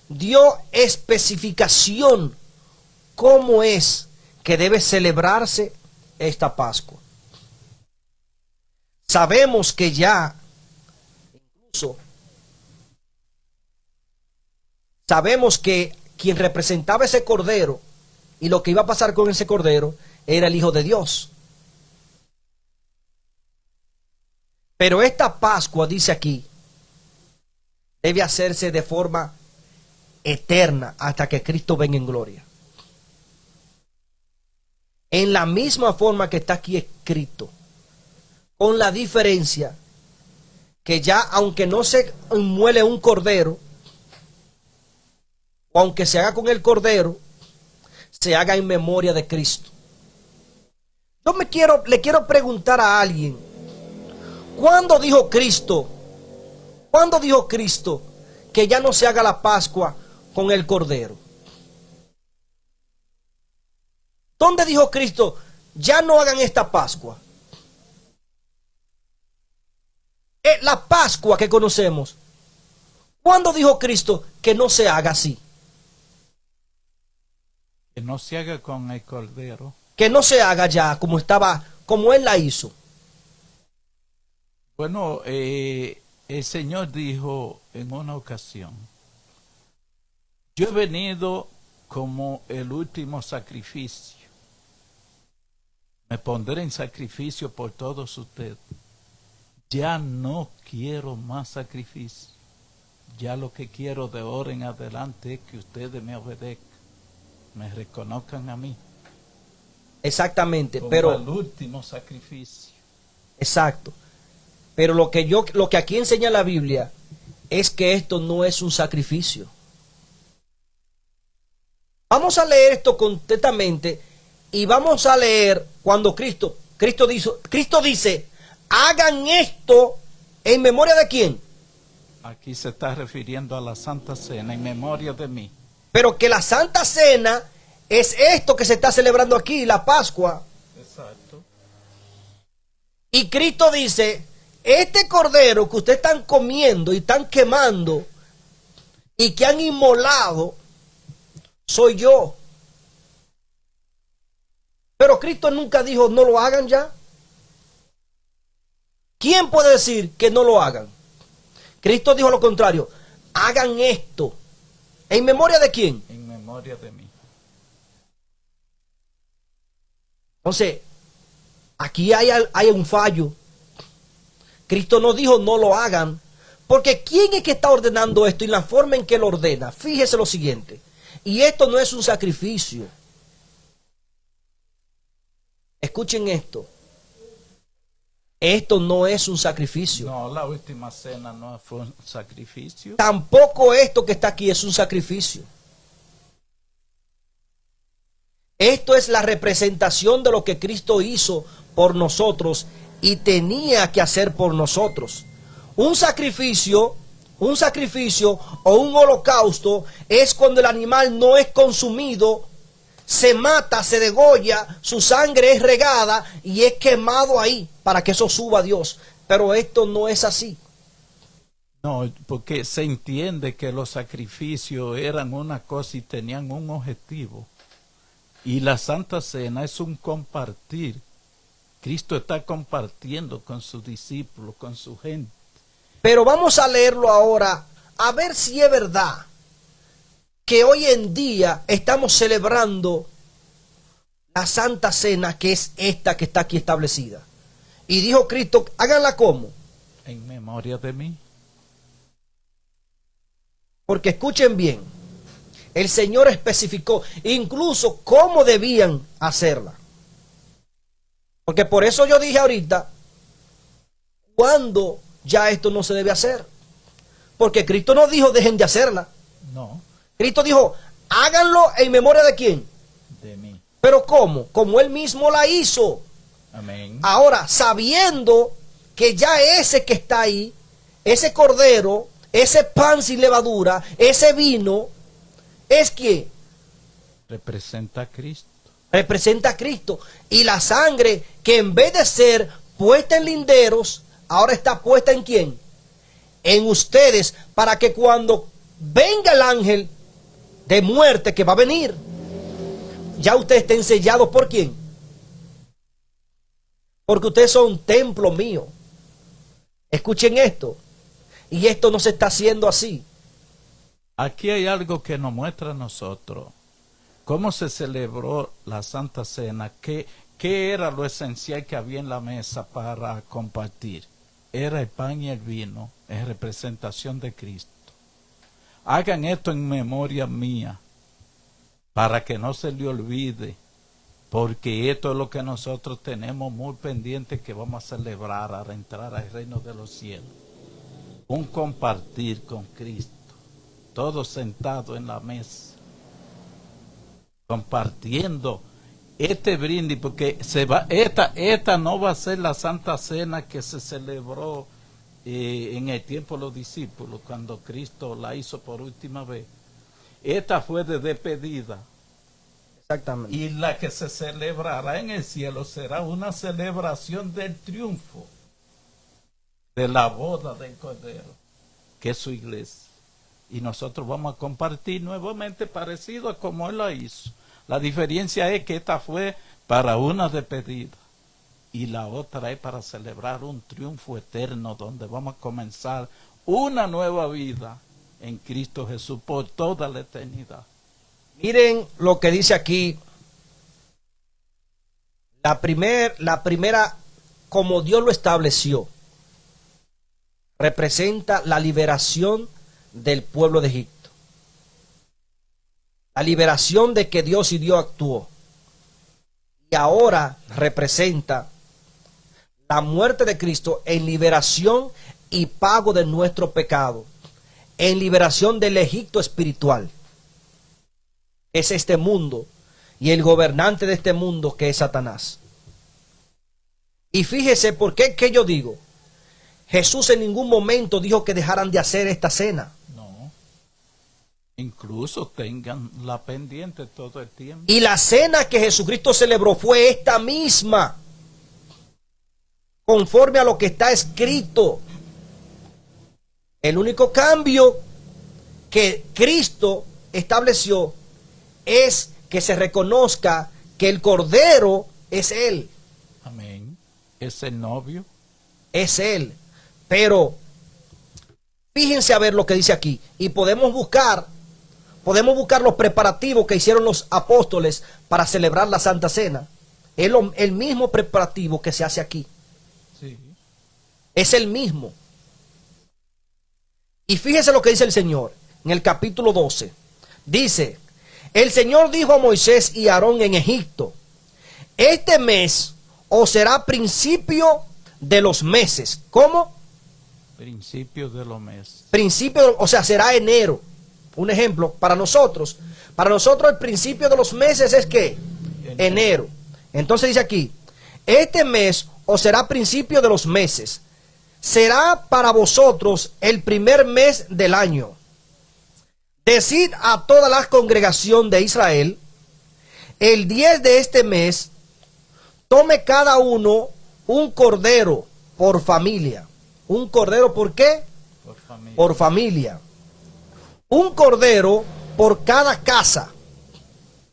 dio especificación cómo es que debe celebrarse esta Pascua. Sabemos que ya, incluso, sabemos que quien representaba ese cordero y lo que iba a pasar con ese cordero era el Hijo de Dios. Pero esta Pascua, dice aquí, debe hacerse de forma eterna hasta que Cristo venga en gloria. En la misma forma que está aquí escrito, con la diferencia que ya, aunque no se inmuele un cordero, o aunque se haga con el cordero, se haga en memoria de Cristo. Le quiero preguntar a alguien, ¿cuándo dijo Cristo que ya no se haga la Pascua con el cordero? ¿Dónde dijo Cristo, ya no hagan esta Pascua? La Pascua que conocemos, ¿cuándo dijo Cristo que no se haga así? Que no se haga con el cordero. Que no se haga ya como Él la hizo. Bueno, el Señor dijo en una ocasión, yo he venido como el último sacrificio. Me pondré en sacrificio por todos ustedes. Ya no quiero más sacrificio. Ya lo que quiero de ahora en adelante es que ustedes me obedezcan, me reconozcan a mí. Exactamente, como pero el último sacrificio. Exacto. Pero lo que aquí enseña la Biblia es que esto no es un sacrificio. Vamos a leer esto completamente y vamos a leer cuando Cristo dice, hagan esto en memoria de quién. Aquí se está refiriendo a la Santa Cena en memoria de mí. Pero que la Santa Cena es esto que se está celebrando aquí, la Pascua. Exacto. Y Cristo dice, este cordero que ustedes están comiendo y están quemando y que han inmolado, soy yo. Pero Cristo nunca dijo, no lo hagan ya. ¿Quién puede decir que no lo hagan? Cristo dijo lo contrario, hagan esto. ¿En memoria de quién? En memoria de mí. Entonces, aquí hay un fallo Cristo no dijo no lo hagan, porque ¿quién es que está ordenando esto y la forma en que lo ordena? Fíjese lo siguiente, y esto no es un sacrificio. Escuchen esto. Esto no es un sacrificio. No, la última cena no fue un sacrificio. Tampoco esto que está aquí es un sacrificio. Esto es la representación de lo que Cristo hizo por nosotros y tenía que hacer por nosotros. Un sacrificio o un holocausto es cuando el animal no es consumido, se mata, se degolla, su sangre es regada y es quemado ahí para que eso suba a Dios. Pero esto no es así. No, porque se entiende que los sacrificios eran una cosa y tenían un objetivo. Y la Santa Cena es un compartir. Cristo está compartiendo con sus discípulos, con su gente. Pero vamos a leerlo ahora, a ver si es verdad que hoy en día estamos celebrando la Santa Cena, que es esta que está aquí establecida. Y dijo Cristo, háganla como. En memoria de mí. Porque escuchen bien, el Señor especificó incluso cómo debían hacerla. Porque por eso yo dije ahorita, ¿cuándo ya esto no se debe hacer? Porque Cristo no dijo dejen de hacerla. No. Cristo dijo, háganlo en memoria de quién. De mí. Pero ¿cómo? Como Él mismo la hizo. Amén. Ahora, sabiendo que ya ese que está ahí, ese cordero, ese pan sin levadura, ese vino, es que representa a Cristo. Representa a Cristo. Y la sangre que en vez de ser puesta en linderos, ahora está puesta en quién? En ustedes, para que cuando venga el ángel de muerte que va a venir, ya ustedes estén sellados por quién. Porque ustedes son un templo mío. Escuchen esto. Y esto no se está haciendo así. Aquí hay algo que nos muestra a nosotros. ¿Cómo se celebró la Santa Cena? ¿Qué era lo esencial que había en la mesa para compartir? Era el pan y el vino, en representación de Cristo. Hagan esto en memoria mía, para que no se le olvide, porque esto es lo que nosotros tenemos muy pendiente que vamos a celebrar al entrar al reino de los cielos. Un compartir con Cristo, todos sentados en la mesa, compartiendo este brindis, porque esta no va a ser la Santa Cena que se celebró en el tiempo de los discípulos, cuando Cristo la hizo por última vez. Esta fue de despedida. Exactamente. Y la que se celebrará en el cielo será una celebración del triunfo de la boda del Cordero, que es su iglesia. Y nosotros vamos a compartir nuevamente parecido a como Él la hizo. La diferencia es que esta fue para una despedida y la otra es para celebrar un triunfo eterno donde vamos a comenzar una nueva vida en Cristo Jesús por toda la eternidad. Miren lo que dice aquí. La primera, como Dios lo estableció, representa la liberación del pueblo de Egipto. La liberación de que Dios y Dios actuó. Y ahora representa la muerte de Cristo en liberación y pago de nuestro pecado. En liberación del Egipto espiritual. Es este mundo y el gobernante de este mundo que es Satanás. Y fíjese por qué que yo digo, Jesús en ningún momento dijo que dejaran de hacer esta cena. No, incluso tengan la pendiente todo el tiempo. Y la cena que Jesucristo celebró fue esta misma, conforme a lo que está escrito. El único cambio que Cristo estableció es que se reconozca que el Cordero es Él. Amén. Es el novio. Es Él. Pero fíjense a ver lo que dice aquí. Y podemos buscar los preparativos que hicieron los apóstoles para celebrar la Santa Cena. Es el mismo preparativo que se hace aquí. Sí. es el mismo. Y fíjese lo que dice el Señor en el capítulo 12. Dice, el Señor dijo a Moisés y a Aarón en Egipto, este mes os será principio de los meses. ¿Cómo? Principio de los meses. Principio, o sea, será enero. Un ejemplo, para nosotros el principio de los meses es ¿qué? Enero. Entonces dice aquí, este mes os será principio de los meses. Será para vosotros el primer mes del año. Decid a toda la congregación de Israel, el 10 de este mes, tome cada uno un cordero por familia. ¿Un cordero por qué? Por familia. Por familia. Un cordero por cada casa.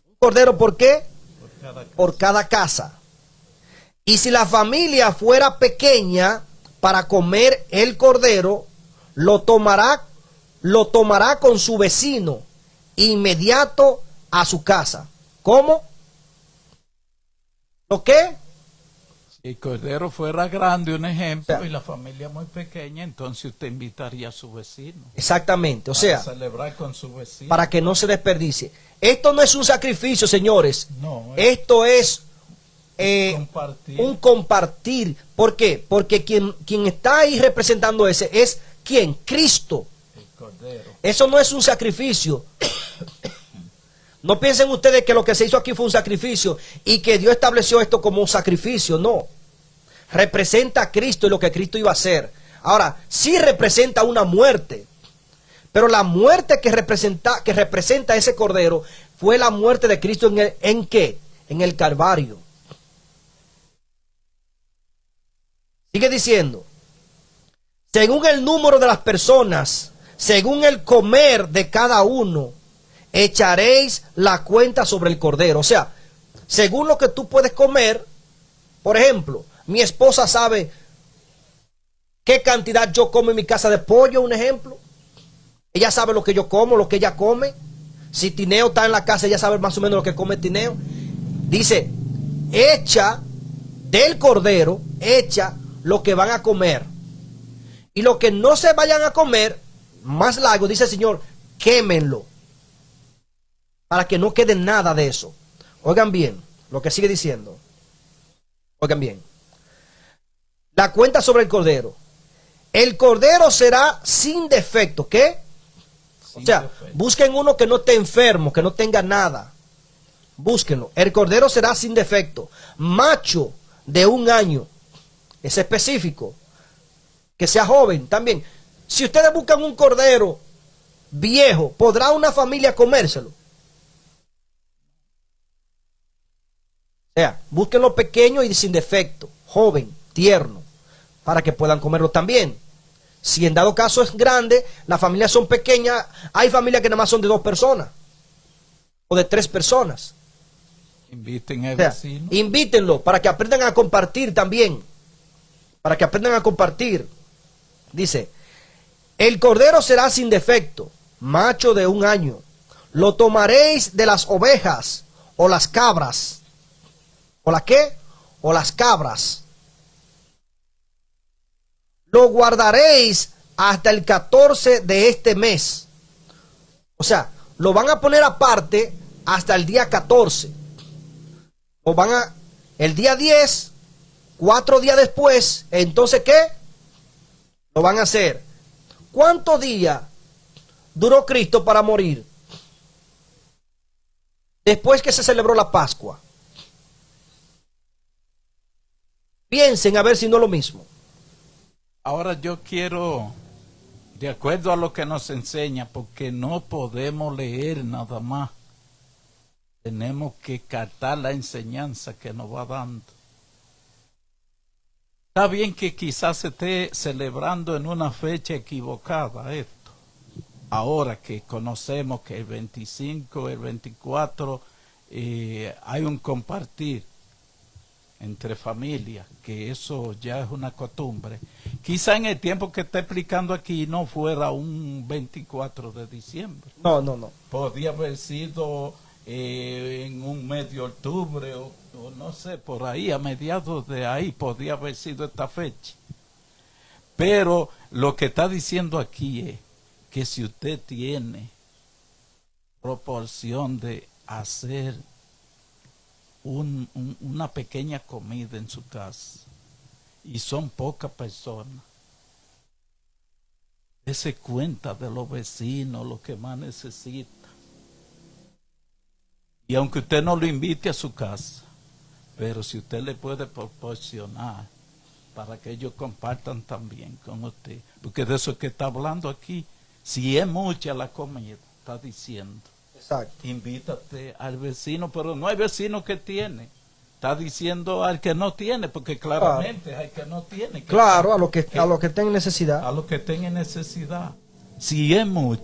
¿Un cordero por qué? Por cada casa. Y si la familia fuera pequeña para comer el cordero, lo tomará con su vecino inmediato a su casa. ¿Cómo? ¿Lo qué? Si el cordero fuera grande, un ejemplo, O sea, y la familia muy pequeña, entonces usted invitaría a su vecino. Exactamente, o sea, Para celebrar con su vecino. para que no se desperdicie. Esto no es un sacrificio, señores. No, Esto es compartir. un compartir. ¿Por qué? Porque quien está ahí representando ese es ¿quién? Cristo. El cordero. Eso no es un sacrificio. No piensen ustedes que lo que se hizo aquí fue un sacrificio y que Dios estableció esto como un sacrificio. No. Representa a Cristo y lo que Cristo iba a hacer. Ahora, sí representa una muerte. Pero la muerte que representa ese cordero fue la muerte de Cristo ¿en qué? En el Calvario. Sigue diciendo, según el número de las personas, según el comer de cada uno, echaréis la cuenta sobre el cordero. O sea, según lo que tú puedes comer, por ejemplo, mi esposa sabe qué cantidad yo como en mi casa de pollo, un ejemplo. Ella sabe lo que yo como, lo que ella come. Si Tineo está en la casa, ella sabe más o menos lo que come Tineo. Dice, echa del cordero, echa lo que van a comer. Y lo que no se vayan a comer, más largo, dice el Señor, quémenlo. Para que no quede nada de eso. Oigan bien lo que sigue diciendo. Oigan bien. La cuenta sobre el cordero. El cordero será sin defecto. ¿Qué? O sea, busquen uno que no esté enfermo, que no tenga nada. Búsquenlo. El cordero será sin defecto. Macho de 1 año. Es específico. Que sea joven también. Si ustedes buscan un cordero viejo, ¿podrá una familia comérselo? O sea, búsquenlo pequeño y sin defecto, joven, tierno, para que puedan comerlo también. Si en dado caso es grande, las familias son pequeñas, hay familias que nada más son de 2 personas o de 3 personas. Inviten al O sea, vecino. invítenlo para que aprendan a compartir también. Para que aprendan a compartir. Dice, el cordero será sin defecto, macho de 1 año. Lo tomaréis de las ovejas o las cabras. ¿O la qué? O las cabras. Lo guardaréis hasta el 14 de este mes. O sea, lo van a poner aparte hasta el día 14. O van a, el día 10, 4 días después, entonces ¿qué? Lo van a hacer. ¿Cuántos días duró Cristo para morir? Después que se celebró la Pascua. Piensen a ver si no es lo mismo. Ahora yo quiero, de acuerdo a lo que nos enseña, porque no podemos leer nada más. Tenemos que captar la enseñanza que nos va dando. Está bien que quizás se esté celebrando en una fecha equivocada esto. Ahora que conocemos que el 25, el 24, hay un compartir entre familias, que eso ya es una costumbre. Quizá en el tiempo que está explicando aquí no fuera un 24 de diciembre. No, no, no. Podría haber sido en un mes de octubre o no sé, por ahí, a mediados de ahí, podría haber sido esta fecha. Pero lo que está diciendo aquí es que si usted tiene proporción de hacer una pequeña comida en su casa y son pocas personas, dése cuenta de los vecinos, lo que más necesitan. Y aunque usted no lo invite a su casa, pero si usted le puede proporcionar para que ellos compartan también con usted, porque de eso es que está hablando aquí. Si es mucha la comida, está diciendo, Exacto. invítate al vecino, pero no hay vecino que tiene. Está diciendo al que no tiene, porque claramente hay que no tiene. Claro, a lo que tenga necesidad. A los que tengan necesidad. Si es mucho,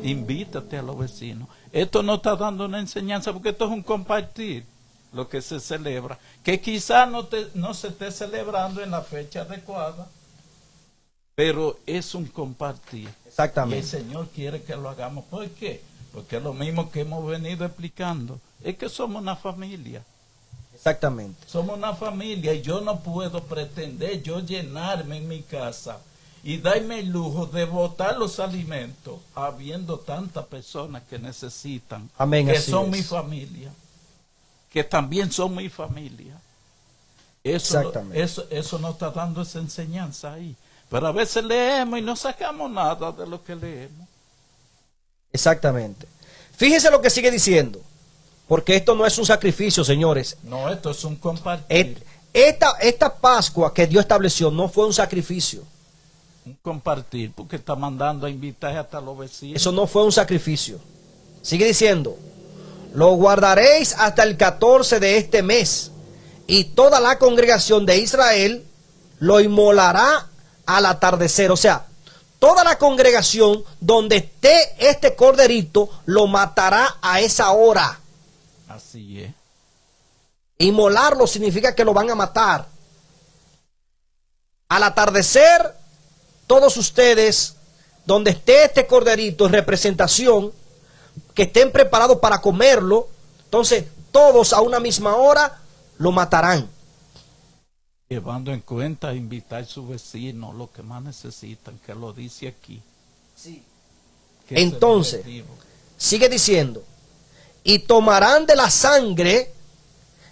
invítate a los vecinos. Esto no está dando una enseñanza, porque esto es un compartir, lo que se celebra, que quizás no se esté celebrando en la fecha adecuada, pero es un compartir. Exactamente. Y el Señor quiere que lo hagamos. ¿Por qué? Porque es lo mismo que hemos venido explicando. Es que somos una familia. Exactamente. Somos una familia y yo no puedo pretender yo llenarme en mi casa y darme el lujo de botar los alimentos habiendo tantas personas que necesitan, Amén, que así son es. mi familia, que también son mi familia. Exactamente. Eso nos está dando esa enseñanza ahí. Pero a veces leemos y no sacamos nada de lo que leemos. Exactamente. Fíjense lo que sigue diciendo. Porque esto no es un sacrificio, señores. No, esto es un compartir. Esta Pascua que Dios estableció no fue un sacrificio. Un compartir, porque está mandando a invitar hasta los vecinos. Eso no fue un sacrificio. Sigue diciendo, lo guardaréis hasta el 14 de este mes, y toda la congregación de Israel lo inmolará al atardecer. O sea, toda la congregación donde esté este corderito lo matará a esa hora. Así es. Inmolarlo significa que lo van a matar. Al atardecer, todos ustedes, donde esté este corderito en representación, que estén preparados para comerlo, entonces todos a una misma hora lo matarán. Llevando en cuenta invitar a sus vecinos, lo que más necesitan, que lo dice aquí. Sí. Que Entonces, es el objetivo. sigue diciendo, y tomarán de la sangre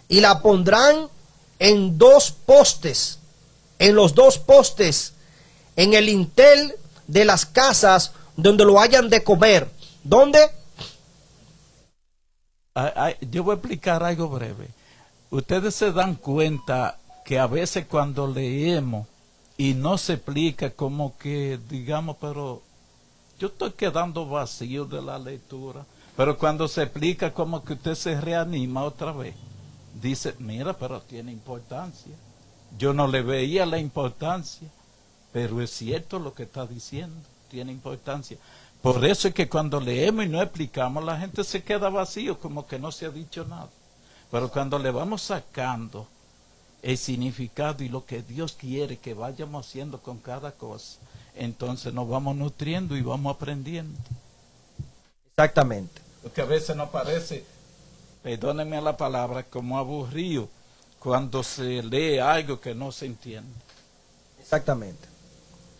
y la pondrán en dos postes, en los dos postes, en el lintel de las casas donde lo hayan de comer. ¿Dónde? Yo voy a explicar algo breve. Ustedes se dan cuenta que a veces cuando leemos y no se explica, como que digamos, pero yo estoy quedando vacío de la lectura. Pero cuando se explica, como que usted se reanima otra vez. Dice, mira, pero tiene importancia. Yo no le veía la importancia, pero es cierto lo que está diciendo, tiene importancia. Por eso es que cuando leemos y no explicamos, la gente se queda vacío, como que no se ha dicho nada. Pero cuando le vamos sacando el significado y lo que Dios quiere que vayamos haciendo con cada cosa, entonces nos vamos nutriendo y vamos aprendiendo. Exactamente. Porque a veces nos parece, perdónenme la palabra, como aburrido cuando se lee algo que no se entiende. Exactamente.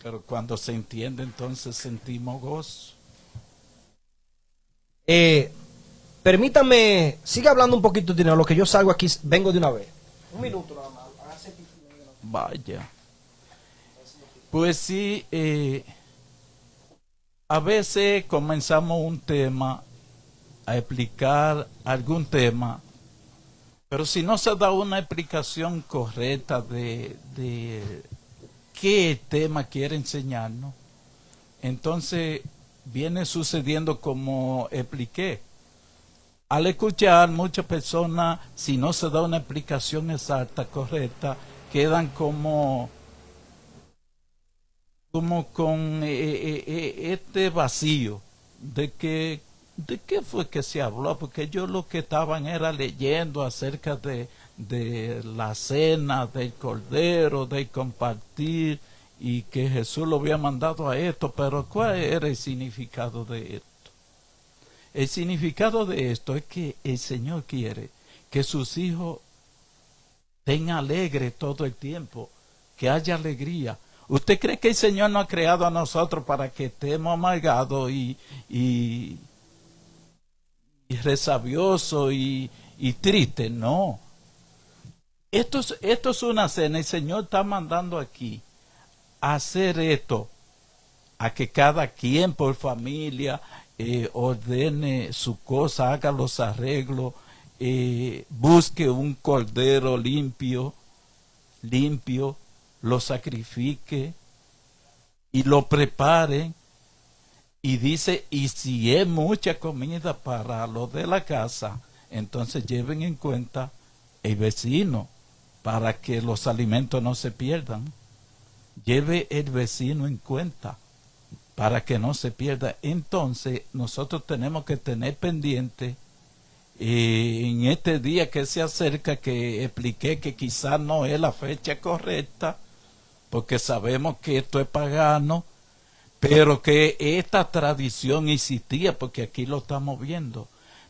Pero cuando se entiende, entonces sentimos gozo. Permítame, sigue hablando un poquito, dinero, lo que yo salgo aquí, vengo de una vez. Un minuto nada más. Vaya. Pues sí, a veces comenzamos un tema, a explicar algún tema, pero si no se da una explicación correcta de qué tema quiere enseñarnos, entonces viene sucediendo como expliqué. Al escuchar, muchas personas, si no se da una explicación exacta, correcta, quedan como con este vacío de qué fue que se habló, porque ellos lo que estaban era leyendo acerca de la cena, del cordero, de compartir, y que Jesús lo había mandado a esto, pero ¿cuál era el significado de esto? El significado de esto es que el Señor quiere que sus hijos estén alegres todo el tiempo, que haya alegría, ¿Usted cree que el Señor nos ha creado a nosotros para que estemos amargados y resabiosos y tristes? No. Esto es una cena. El Señor está mandando aquí a hacer esto, a que cada quien por familia ordene su cosa, haga los arreglos, busque un cordero limpio, lo sacrifique y lo prepare. Y dice, y si es mucha comida para los de la casa, entonces lleven en cuenta el vecino, para que los alimentos no se pierdan. Lleve el vecino en cuenta, para que no se pierda. Entonces, nosotros tenemos que tener pendiente, en este día que se acerca, que expliqué que quizás no es la fecha correcta, porque sabemos que esto es pagano, pero que esta tradición existía, porque aquí lo estamos viendo.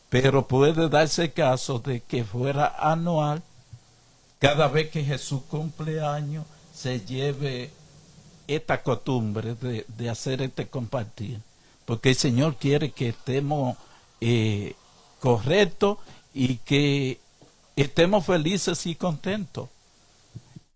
Pero puede darse caso de que fuera anual, cada vez que Jesús cumple años, se lleve esta costumbre de hacer este compartir. Porque el Señor quiere que estemos correctos y que estemos felices y contentos.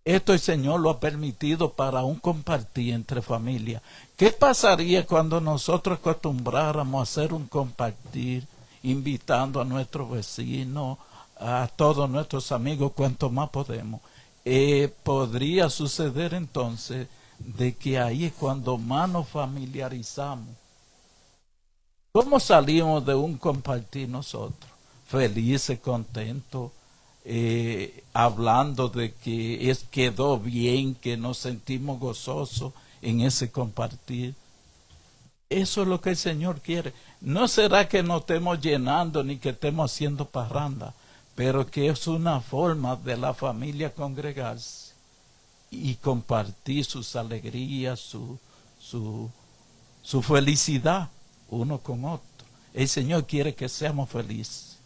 Esto el Señor lo ha permitido para un compartir entre familias. ¿Qué pasaría cuando nosotros acostumbráramos a hacer un compartir, invitando a nuestros vecinos, a todos nuestros amigos, cuanto más podemos? Podría suceder entonces de que ahí es cuando más nos familiarizamos. ¿Cómo salimos de un compartir nosotros? Felices, contentos, hablando de que quedó bien, que nos sentimos gozosos en ese compartir. Eso es lo que el Señor quiere. No será que nos estemos llenando ni que estemos haciendo parranda, pero que es una forma de la familia congregarse y compartir sus alegrías, su felicidad uno con otro. El Señor quiere que seamos felices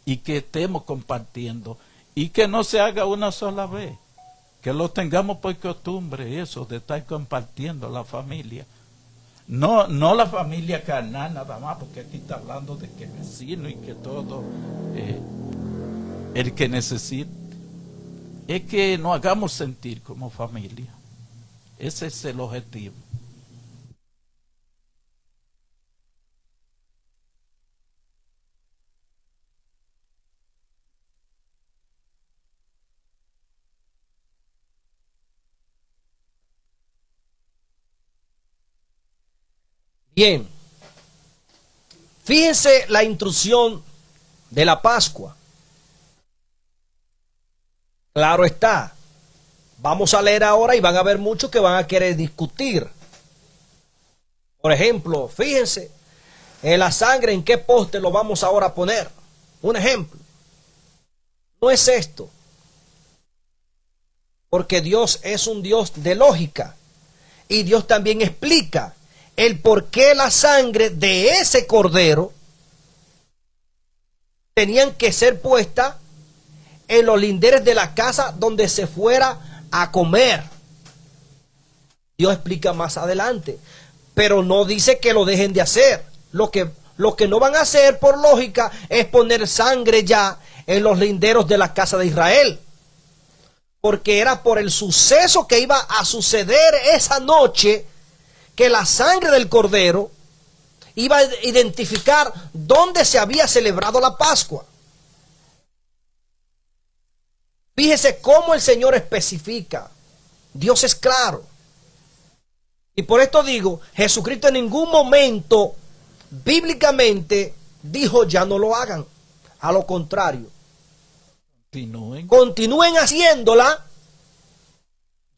y que estemos compartiendo y que no se haga una sola vez, que lo tengamos por costumbre, eso de estar compartiendo la familia. No la familia carnal nada más, porque aquí está hablando de que vecino y que todo el que necesite. Es que nos hagamos sentir como familia. Ese es el objetivo. Bien, fíjense la instrucción de la Pascua. Claro está, vamos a leer ahora y van a haber muchos que van a querer discutir. Por ejemplo, fíjense, en la sangre, ¿en qué poste lo vamos ahora a poner? Un ejemplo. No es esto, porque Dios es un Dios de lógica y Dios también explica el por qué la sangre de ese cordero tenían que ser puesta en los linderes de la casa donde se fuera a comer. Dios explica más adelante, pero no dice que lo dejen de hacer. Lo que no van a hacer por lógica es poner sangre ya en los linderos de la casa de Israel, porque era por el suceso que iba a suceder esa noche que la sangre del cordero iba a identificar dónde se había celebrado la Pascua. Fíjese cómo el Señor especifica. Dios es claro. Y por esto digo, Jesucristo en ningún momento bíblicamente dijo ya no lo hagan. A lo contrario. Continúen haciéndola,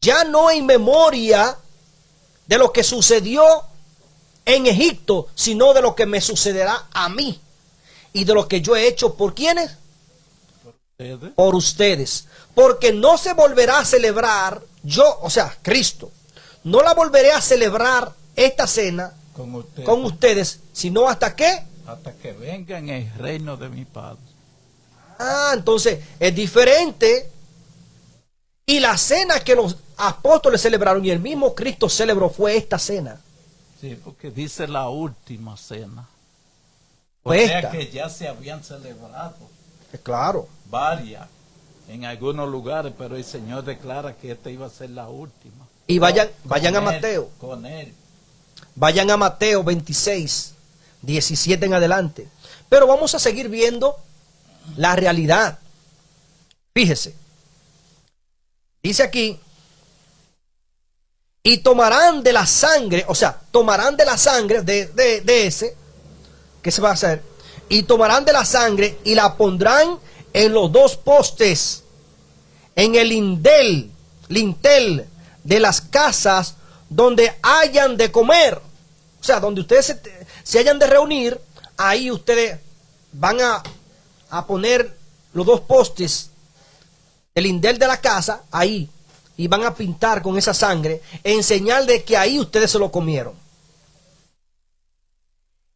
ya no en memoria de lo que sucedió en Egipto, sino de lo que me sucederá a mí y de lo que yo he hecho. ¿Por quiénes? Por ustedes. Porque no se volverá a celebrar, Cristo, no la volveré a celebrar esta cena con ustedes, sino hasta qué? Hasta que venga en el reino de mi Padre. Entonces es diferente. Y la cena que los apóstoles celebraron y el mismo Cristo celebró fue esta cena. Sí, porque dice la última cena. O Fue sea esta. que ya se habían celebrado Claro. varias en algunos lugares, pero el Señor declara que esta iba a ser la última. Y vayan a Él, Mateo. Con Él. Vayan a Mateo 26, 17 en adelante. Pero vamos a seguir viendo la realidad. Fíjese. Dice aquí, y tomarán de la sangre, o sea, tomarán de la sangre de ese, ¿qué se va a hacer? Y tomarán de la sangre y la pondrán en los dos postes, en el lintel de las casas donde hayan de comer. O sea, donde ustedes se hayan de reunir, ahí ustedes van a poner los dos postes, el lindel de la casa, ahí, y van a pintar con esa sangre en señal de que ahí ustedes se lo comieron.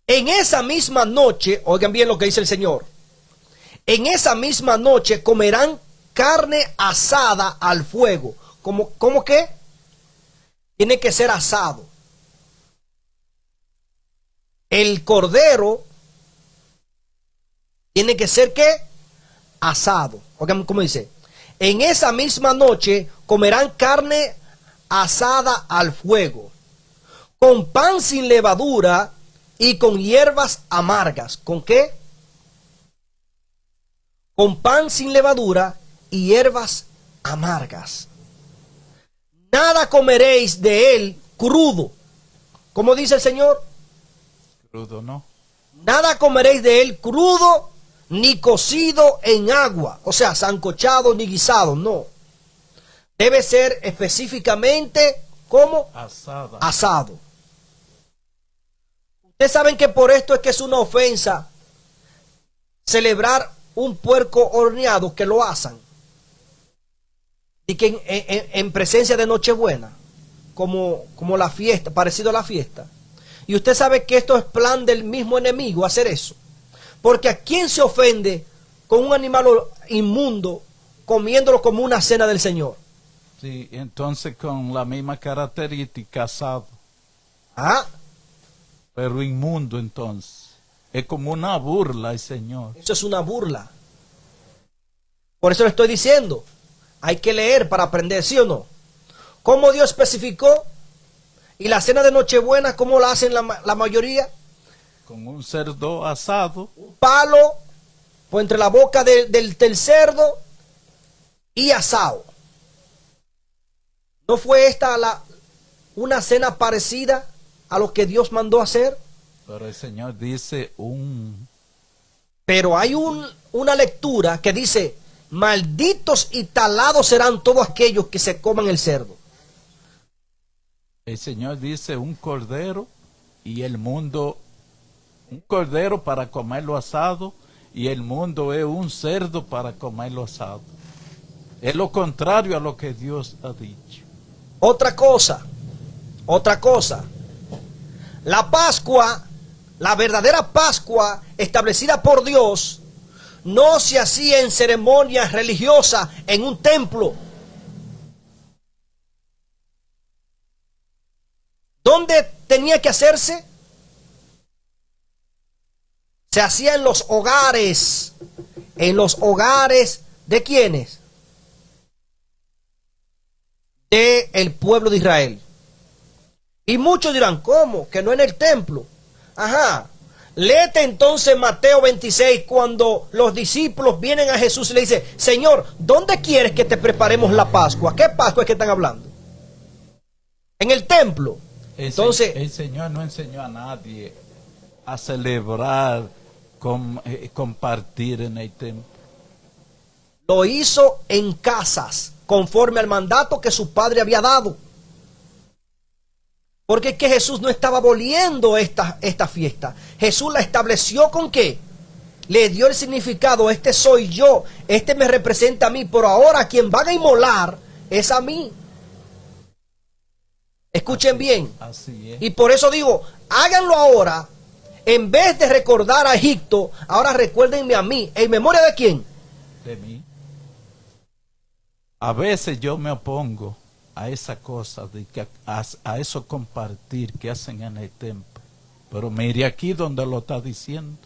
En esa misma noche, oigan bien lo que dice el Señor, en esa misma noche comerán carne asada al fuego. ¿Cómo qué? Tiene que ser asado. El cordero tiene que ser ¿qué? Asado. Oigan cómo dice. En esa misma noche comerán carne asada al fuego, con pan sin levadura y con hierbas amargas. ¿Con qué? Con pan sin levadura y hierbas amargas. Nada comeréis de él crudo. ¿Cómo dice el Señor? Crudo, ¿no? Nada comeréis de él crudo, ni cocido en agua, o sea, sancochado ni guisado, no. Debe ser específicamente como Asada. asado. Ustedes saben que por esto es que es una ofensa celebrar un puerco horneado que lo asan. Y que en presencia de Nochebuena, como la fiesta, parecido a la fiesta. Y usted sabe que esto es plan del mismo enemigo hacer eso. Porque ¿a quién se ofende con un animal inmundo comiéndolo como una cena del Señor? Sí, entonces con la misma característica asado. Ah, Pero inmundo entonces. Es como una burla al Señor. eso es una burla. Por eso le estoy diciendo, hay que leer para aprender, ¿sí o no? ¿Cómo Dios especificó? Y la cena de Nochebuena, ¿cómo la hacen la mayoría? Con un cerdo asado. Un palo pues entre la boca del cerdo y asado. ¿No fue esta una cena parecida a lo que Dios mandó hacer? Pero el Señor dice Pero hay una lectura que dice, malditos y talados serán todos aquellos que se coman el cerdo. el Señor dice un cordero y el mundo, un cordero para comerlo asado y el mundo es un cerdo para comerlo asado. Es lo contrario a lo que Dios ha dicho. Otra cosa. La Pascua, la verdadera Pascua establecida por Dios, no se hacía en ceremonias religiosas en un templo. ¿Dónde tenía que hacerse? Se hacía en los hogares. ¿En los hogares de quiénes? De el pueblo de Israel. Y muchos dirán, ¿cómo? Que no en el templo. Ajá. Léete entonces Mateo 26 cuando los discípulos vienen a Jesús y le dicen, Señor, ¿dónde quieres que te preparemos la Pascua? ¿Qué Pascua es que están hablando? En el templo. Entonces, el Señor no enseñó a nadie a celebrar, compartir en el templo. lo hizo en casas, conforme al mandato que su padre había dado. Porque es que Jesús no estaba aboliendo esta fiesta. Jesús la estableció ¿con qué? Le dio el significado, este soy yo, este me representa a mí, pero ahora quien van a inmolar es a mí. Escuchen bien. Así es. Y por eso digo, háganlo ahora, en vez de recordar a Egipto, ahora recuérdenme a mí. ¿En memoria de quién? De mí. A veces yo me opongo a esa cosa, de que a eso compartir que hacen en el templo. Pero mire aquí donde lo está diciendo.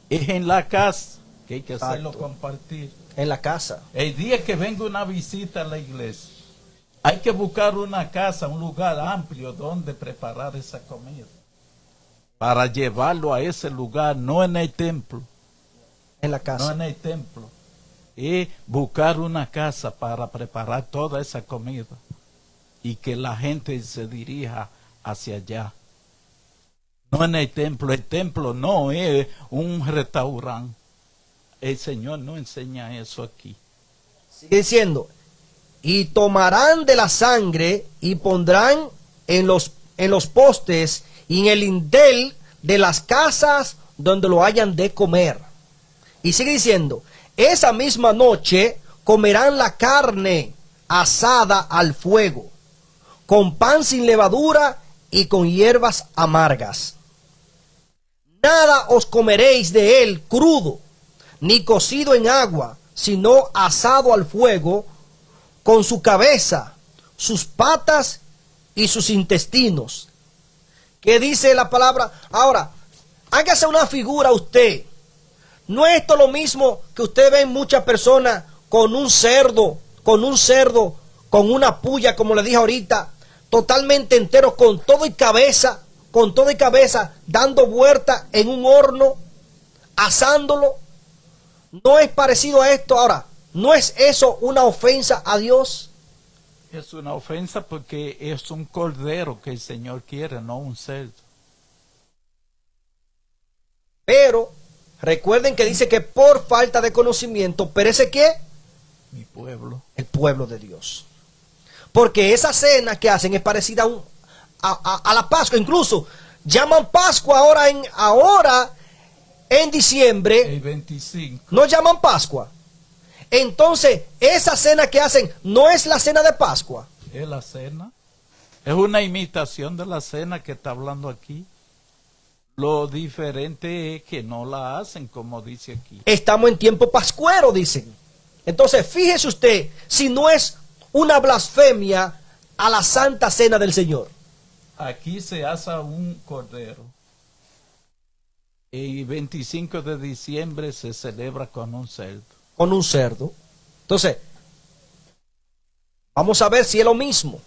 Es en la casa que hay que hacerlo. Exacto. Compartir. En la casa. El día que venga una visita a la iglesia, hay que buscar una casa, un lugar amplio donde preparar esa comida. Para llevarlo a ese lugar, no en el templo. En la No casa. en el templo. Y buscar una casa para preparar toda esa comida. Y que la gente se dirija hacia allá. No en el templo. El templo no es un restaurante. El Señor no enseña eso aquí. Sigue diciendo, y tomarán de la sangre y pondrán en los postes y en el lindel de las casas donde lo hayan de comer. Y sigue diciendo, esa misma noche comerán la carne asada al fuego, con pan sin levadura y con hierbas amargas. Nada os comeréis de él crudo, ni cocido en agua, sino asado al fuego, con su cabeza, sus patas y sus intestinos. ¿Qué dice la palabra? Ahora, hágase una figura usted. ¿No es esto lo mismo que usted ve en muchas personas con un cerdo, con una puya, como le dije ahorita, totalmente entero, con todo y cabeza, dando vuelta en un horno, asándolo? ¿No es parecido a esto? Ahora, ¿no es eso una ofensa a Dios? Es una ofensa porque es un cordero que el Señor quiere, no un cerdo. Pero recuerden que dice que por falta de conocimiento perece ¿qué? Mi pueblo. El pueblo de Dios. Porque esa cena que hacen es parecida a la Pascua. Incluso llaman Pascua ahora en diciembre. El 25. No llaman Pascua. Entonces, esa cena que hacen no es la cena de Pascua. Es la cena. Es una imitación de la cena que está hablando aquí. Lo diferente es que no la hacen como dice aquí. Estamos en tiempo pascuero, dicen. Entonces, fíjese usted si no es una blasfemia a la santa cena del Señor. Aquí se asa un cordero. El 25 de diciembre se celebra con un cerdo. Con un cerdo. Entonces, vamos a ver si es lo mismo.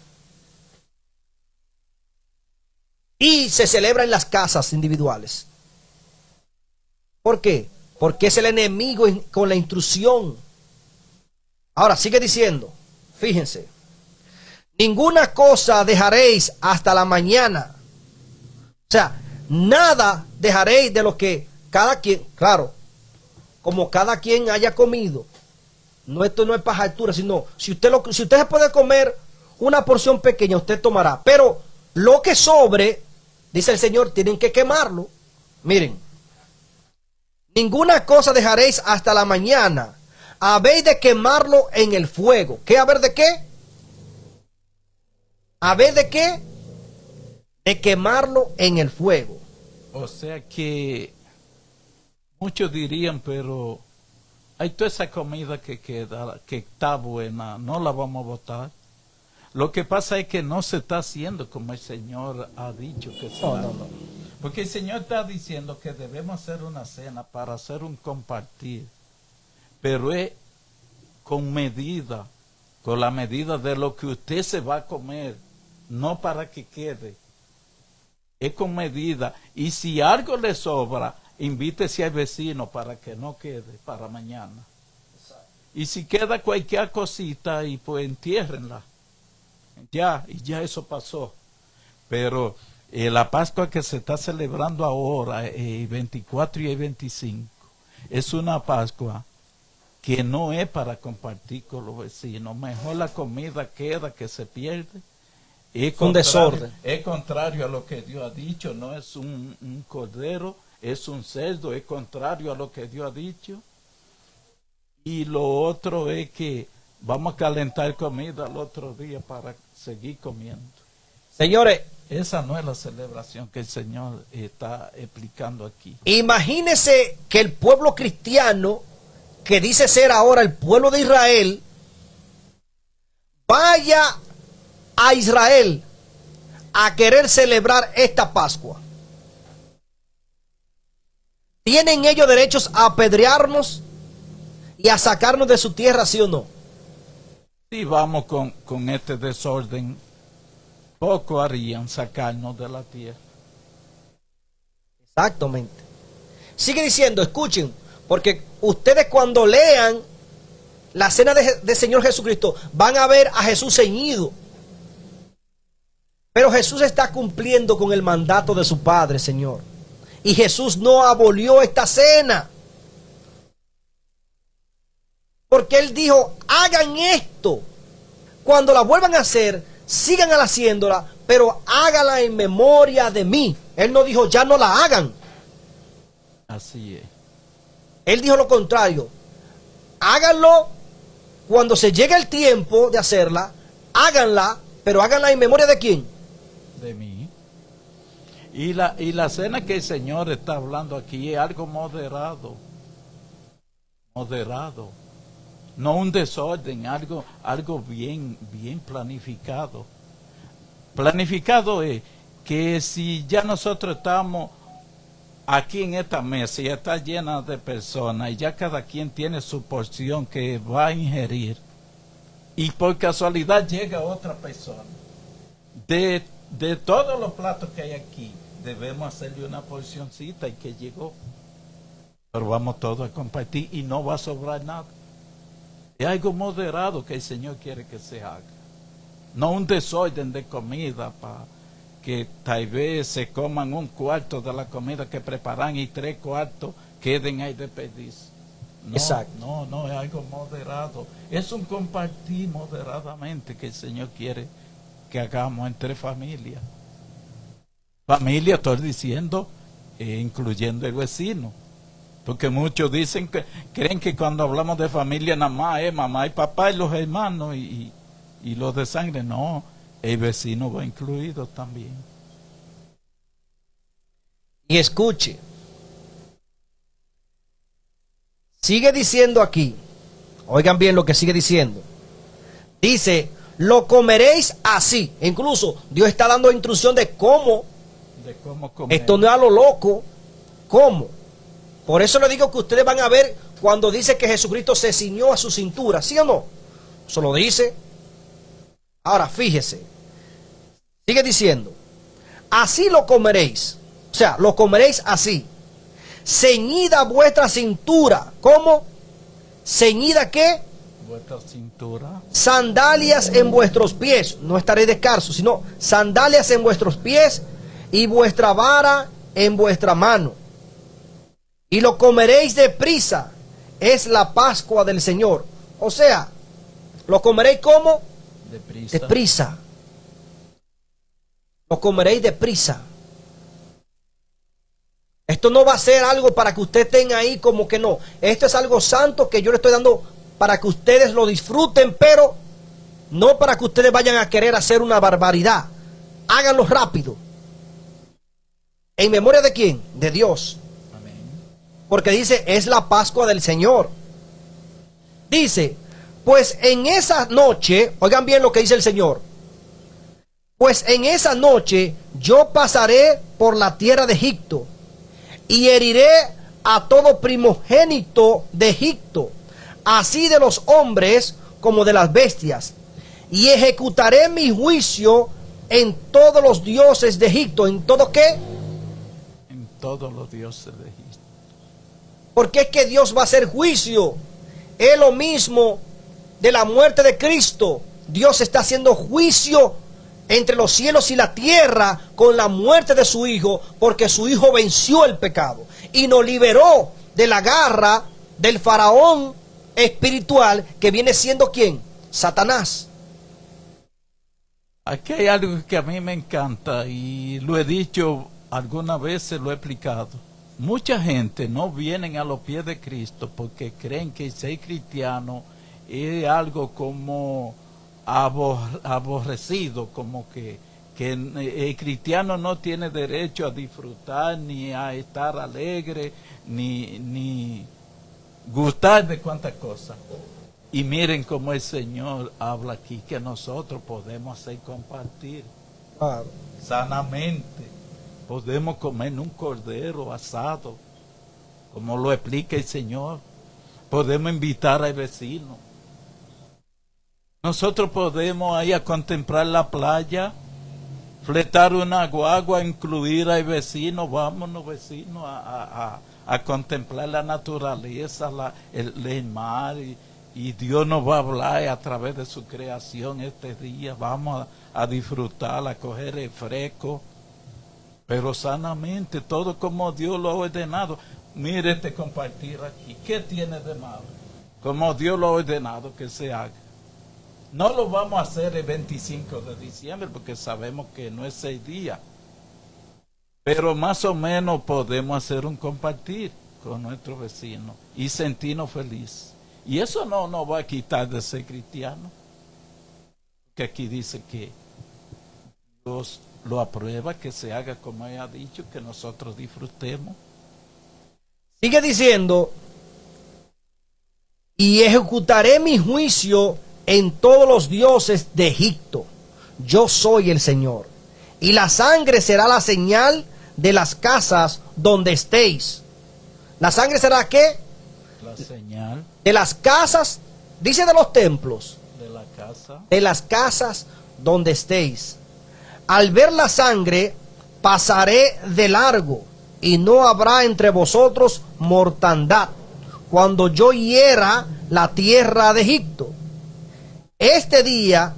Y se celebra en las casas individuales. ¿Por qué? Porque es el enemigo con la intrusión. Ahora sigue diciendo, fíjense, ninguna cosa dejaréis hasta la mañana. O sea, nada dejaréis de lo que cada quien, claro, como cada quien haya comido. No, esto no es para altura, sino si usted se puede comer una porción pequeña, usted tomará. Pero lo que sobre, dice el Señor, tienen que quemarlo. Miren, ninguna cosa dejaréis hasta la mañana. Habéis de quemarlo en el fuego. ¿Qué? ¿Haber de qué? ¿Habéis de qué? De quemarlo en el fuego. O sea que muchos dirían, pero hay toda esa comida que queda, que está buena, no la vamos a botar. Lo que pasa es que no se está haciendo como el Señor ha dicho que se haga. No. Porque el Señor está diciendo que debemos hacer una cena para hacer un compartir. Pero es con medida, con la medida de lo que usted se va a comer, no para que quede. Es con medida. Y si algo le sobra, invítese al vecino para que no quede para mañana. Y si queda cualquier cosita, y pues entiérrenla. Y ya eso pasó. Pero la Pascua que se está celebrando ahora, el 24 y el 25, es una Pascua que no es para compartir con los vecinos. Mejor la comida queda que se pierde. Es un desorden. Es contrario a lo que Dios ha dicho. No es un cordero, es un cerdo. Es contrario a lo que Dios ha dicho. Y lo otro es que vamos a calentar comida al otro día para seguir comiendo. Señores, esa no es la celebración que el Señor está explicando aquí. Imagínese que el pueblo cristiano, que dice ser ahora el pueblo de Israel, vaya a Israel a querer celebrar esta Pascua, ¿tienen ellos derechos a apedrearnos y a sacarnos de su tierra, sí o no? Si vamos con este desorden, poco harían sacarnos de la tierra. Exactamente. Sigue diciendo, escuchen, porque ustedes cuando lean la cena del Señor Jesucristo van a ver a Jesús ceñido. Pero Jesús está cumpliendo con el mandato de su Padre, Señor. Y Jesús no abolió esta cena. Porque Él dijo, hagan esto. Cuando la vuelvan a hacer, sigan haciéndola, pero hágala en memoria de mí. Él no dijo, ya no la hagan. Así es. Él dijo lo contrario. Háganlo cuando se llegue el tiempo de hacerla, háganla, pero háganla en memoria de quién. De mí. Y la cena que el Señor está hablando aquí es algo moderado. Moderado. No un desorden, algo bien planificado. Planificado es que si ya nosotros estamos aquí en esta mesa y está llena de personas y ya cada quien tiene su porción que va a ingerir y por casualidad llega otra persona, de todos los platos que hay aquí, debemos hacerle una porcioncita y que llegó. Pero vamos todos a compartir y no va a sobrar nada. Es algo moderado que el Señor quiere que se haga. No un desorden de comida para que tal vez se coman un cuarto de la comida que preparan y 3/4 queden ahí de perdiz. No, exacto. No, es algo moderado. Es un compartir moderadamente que el Señor quiere que hagamos entre familias. Familia, estoy diciendo, incluyendo el vecino. Porque muchos dicen que creen que cuando hablamos de familia nada más es mamá y papá y los hermanos y los de sangre. No, el vecino va incluido también. Y escuche. Sigue diciendo aquí. Oigan bien lo que sigue diciendo. Dice, lo comeréis así. Incluso Dios está dando instrucción de cómo comer. Esto no es a lo loco. ¿Cómo? Por eso le digo que ustedes van a ver cuando dice que Jesucristo se ciñó a su cintura, ¿sí o no? Eso lo dice. Ahora, fíjese. Sigue diciendo. Así lo comeréis. O sea, lo comeréis así. Ceñida vuestra cintura. ¿Cómo? ¿Ceñida qué? Vuestra cintura. Sandalias en vuestros pies. No estaréis descalzos, sino sandalias en vuestros pies y vuestra vara en vuestra mano. Y lo comeréis deprisa. Es la Pascua del Señor. O sea, lo comeréis ¿cómo? Deprisa. Deprisa. Lo comeréis deprisa. Esto no va a ser algo para que usted tenga ahí como que no. Esto es algo santo que yo le estoy dando para que ustedes lo disfruten, pero no para que ustedes vayan a querer hacer una barbaridad. Háganlo rápido. ¿En memoria de quién? De Dios. Amén. Porque dice, es la Pascua del Señor. Dice, pues en esa noche, oigan bien lo que dice el Señor. Pues en esa noche yo pasaré por la tierra de Egipto y heriré a todo primogénito de Egipto, así de los hombres como de las bestias, y ejecutaré mi juicio en todos los dioses de Egipto. ¿En todo qué? En todos los dioses de Egipto. Porque es que Dios va a hacer juicio. Es lo mismo de la muerte de Cristo. Dios está haciendo juicio entre los cielos y la tierra con la muerte de su Hijo, porque su Hijo venció el pecado y nos liberó de la garra del faraón espiritual que viene siendo ¿quién? Satanás. Aquí hay algo que a mí me encanta y lo he dicho algunas veces, lo he explicado. Mucha gente no viene a los pies de Cristo porque creen que ser cristiano es algo como aborrecido, como que el cristiano no tiene derecho a disfrutar, ni a estar alegre, ni gustar de cuantas cosas. Y miren cómo el Señor habla aquí, que nosotros podemos hacer compartir Claro. sanamente. Podemos comer un cordero asado, como lo explica el Señor. Podemos invitar al vecino. Nosotros podemos ir a contemplar la playa, fletar una guagua, incluir al vecino. Vámonos, vecino, a contemplar la naturaleza, el mar. Y Dios nos va a hablar a través de su creación este día. Vamos a disfrutar, a coger el fresco, pero sanamente, todo como Dios lo ha ordenado. Mire este compartir aquí. ¿Qué tiene de malo? Como Dios lo ha ordenado que se haga. No lo vamos a hacer el 25 de diciembre porque sabemos que no es el día. Pero más o menos podemos hacer un compartir con nuestro vecino y sentirnos felices. Y eso no nos va a quitar de ser cristiano. Que aquí dice que Dios lo aprueba, que se haga como Él ha dicho, que nosotros disfrutemos. Sigue diciendo, y ejecutaré mi juicio en todos los dioses de Egipto. Yo soy el Señor. Y la sangre será la señal de las casas donde estéis. ¿La sangre será qué? La señal De las casas, dice de los templos, de la casa. de las casas donde estéis. Al ver la sangre, pasaré de largo, y no habrá entre vosotros mortandad, cuando yo hiera la tierra de Egipto. Este día,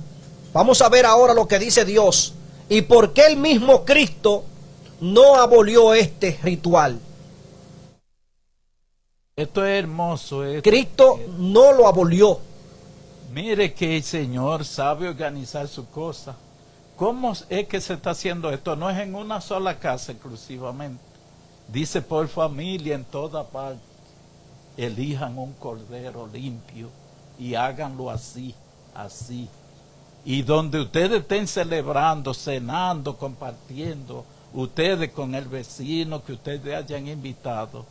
vamos a ver ahora lo que dice Dios, y por qué el mismo Cristo no abolió este ritual. Esto es hermoso. Cristo no lo abolió. Mire que el Señor sabe organizar su cosa. ¿Cómo es que se está haciendo esto? No es en una sola casa exclusivamente. Dice por familia en toda parte. Elijan un cordero limpio y háganlo así, así. Y donde ustedes estén celebrando, cenando, compartiendo, ustedes con el vecino que ustedes hayan invitado,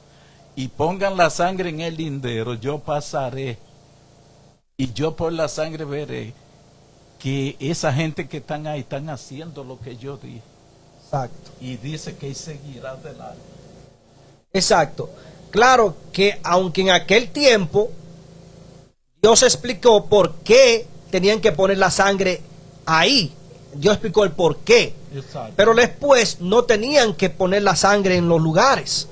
y pongan la sangre en el lindero, yo pasaré y yo por la sangre veré que esa gente que están ahí están haciendo lo que yo dije. Exacto. Y dice que seguirá adelante. Exacto. Claro que aunque en aquel tiempo Dios explicó por qué tenían que poner la sangre ahí. Dios explicó el por qué. Exacto. Pero después no tenían que poner la sangre en los lugares.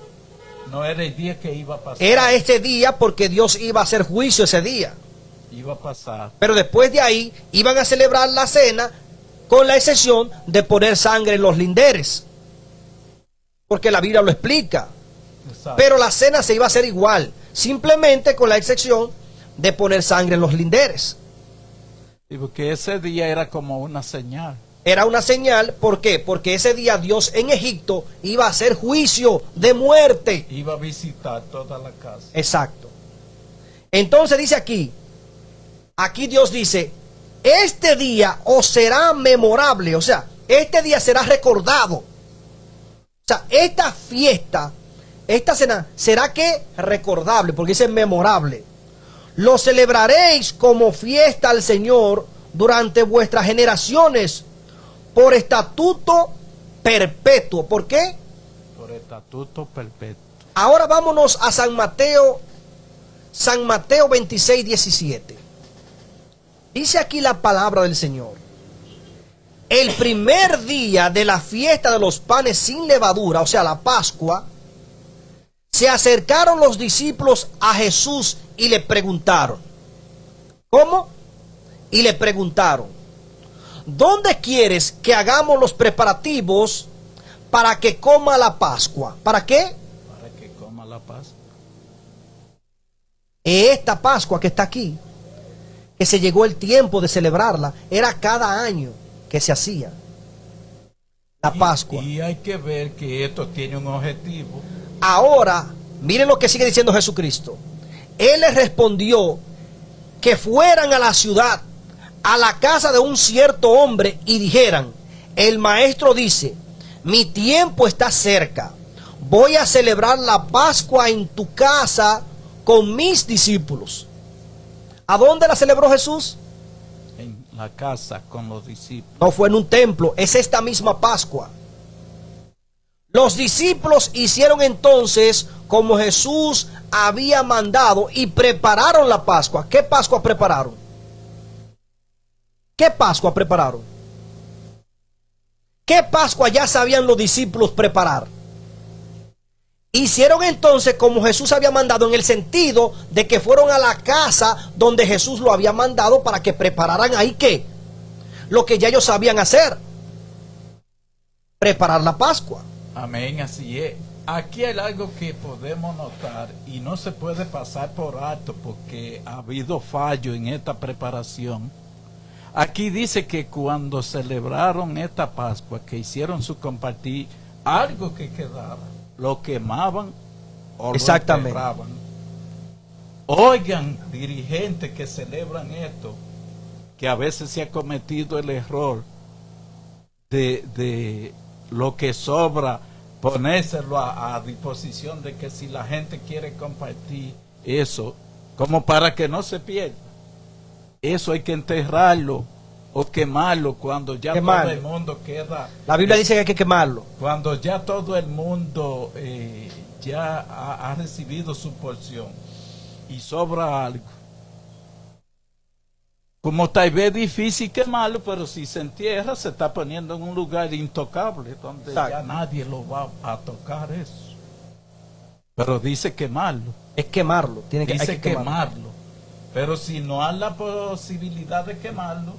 No era el día que iba a pasar. Era este día porque Dios iba a hacer juicio ese día. Iba a pasar. Pero después de ahí iban a celebrar la cena con la excepción de poner sangre en los linderes. Porque la Biblia lo explica. Exacto. Pero la cena se iba a hacer igual. Simplemente con la excepción de poner sangre en los linderes. Y porque ese día era como una señal. Era una señal, ¿por qué? Porque ese día Dios en Egipto iba a hacer juicio de muerte. Iba a visitar toda la casa. Exacto. Entonces dice aquí Dios dice, este día os será memorable, o sea, este día será recordado. O sea, esta fiesta, esta cena, será que recordable, porque dice memorable. Lo celebraréis como fiesta al Señor durante vuestras generaciones, por estatuto perpetuo. ¿Por qué? Por estatuto perpetuo. Ahora vámonos a San Mateo 26, 17. Dice aquí la palabra del Señor. El primer día de la fiesta de los panes sin levadura, o sea, la Pascua, se acercaron los discípulos a Jesús y le preguntaron. ¿Cómo? Y le preguntaron, ¿dónde quieres que hagamos los preparativos para que coma la Pascua? ¿Para qué? Para que coma la Pascua. Esta Pascua que está aquí, que se llegó el tiempo de celebrarla, era cada año que se hacía la Pascua. Y hay que ver que esto tiene un objetivo. Ahora, miren lo que sigue diciendo Jesucristo. Él les respondió que fueran a la ciudad, a la casa de un cierto hombre, y dijeran, el maestro dice, mi tiempo está cerca, voy a celebrar la Pascua en tu casa con mis discípulos. ¿A dónde la celebró Jesús? En la casa con los discípulos. No fue en un templo, es esta misma Pascua. Los discípulos hicieron entonces como Jesús había mandado y prepararon la Pascua. ¿Qué Pascua prepararon? ¿Qué Pascua prepararon? ¿Qué Pascua ya sabían los discípulos preparar? Hicieron entonces como Jesús había mandado, en el sentido de que fueron a la casa donde Jesús lo había mandado para que prepararan ahí ¿qué? Lo que ya ellos sabían hacer. Preparar la Pascua. Amén, así es. Aquí hay algo que podemos notar y no se puede pasar por alto porque ha habido fallo en esta preparación. Aquí dice que cuando celebraron esta Pascua, que hicieron su compartir, algo que quedaba, lo quemaban o lo enterraban. Oigan, dirigentes que celebran esto, que a veces se ha cometido el error de lo que sobra, ponérselo a disposición de que si la gente quiere compartir eso, como para que no se pierda. Eso hay que enterrarlo o quemarlo cuando ya todo el mundo queda. La Biblia dice que hay que quemarlo. Cuando ya todo el mundo ya ha recibido su porción y sobra algo. Como tal vez es difícil quemarlo, pero si se entierra se está poniendo en un lugar intocable donde ya nadie lo va a tocar eso. Pero dice quemarlo. Es quemarlo. Hay que quemarlo. Pero si no hay la posibilidad de quemarlo,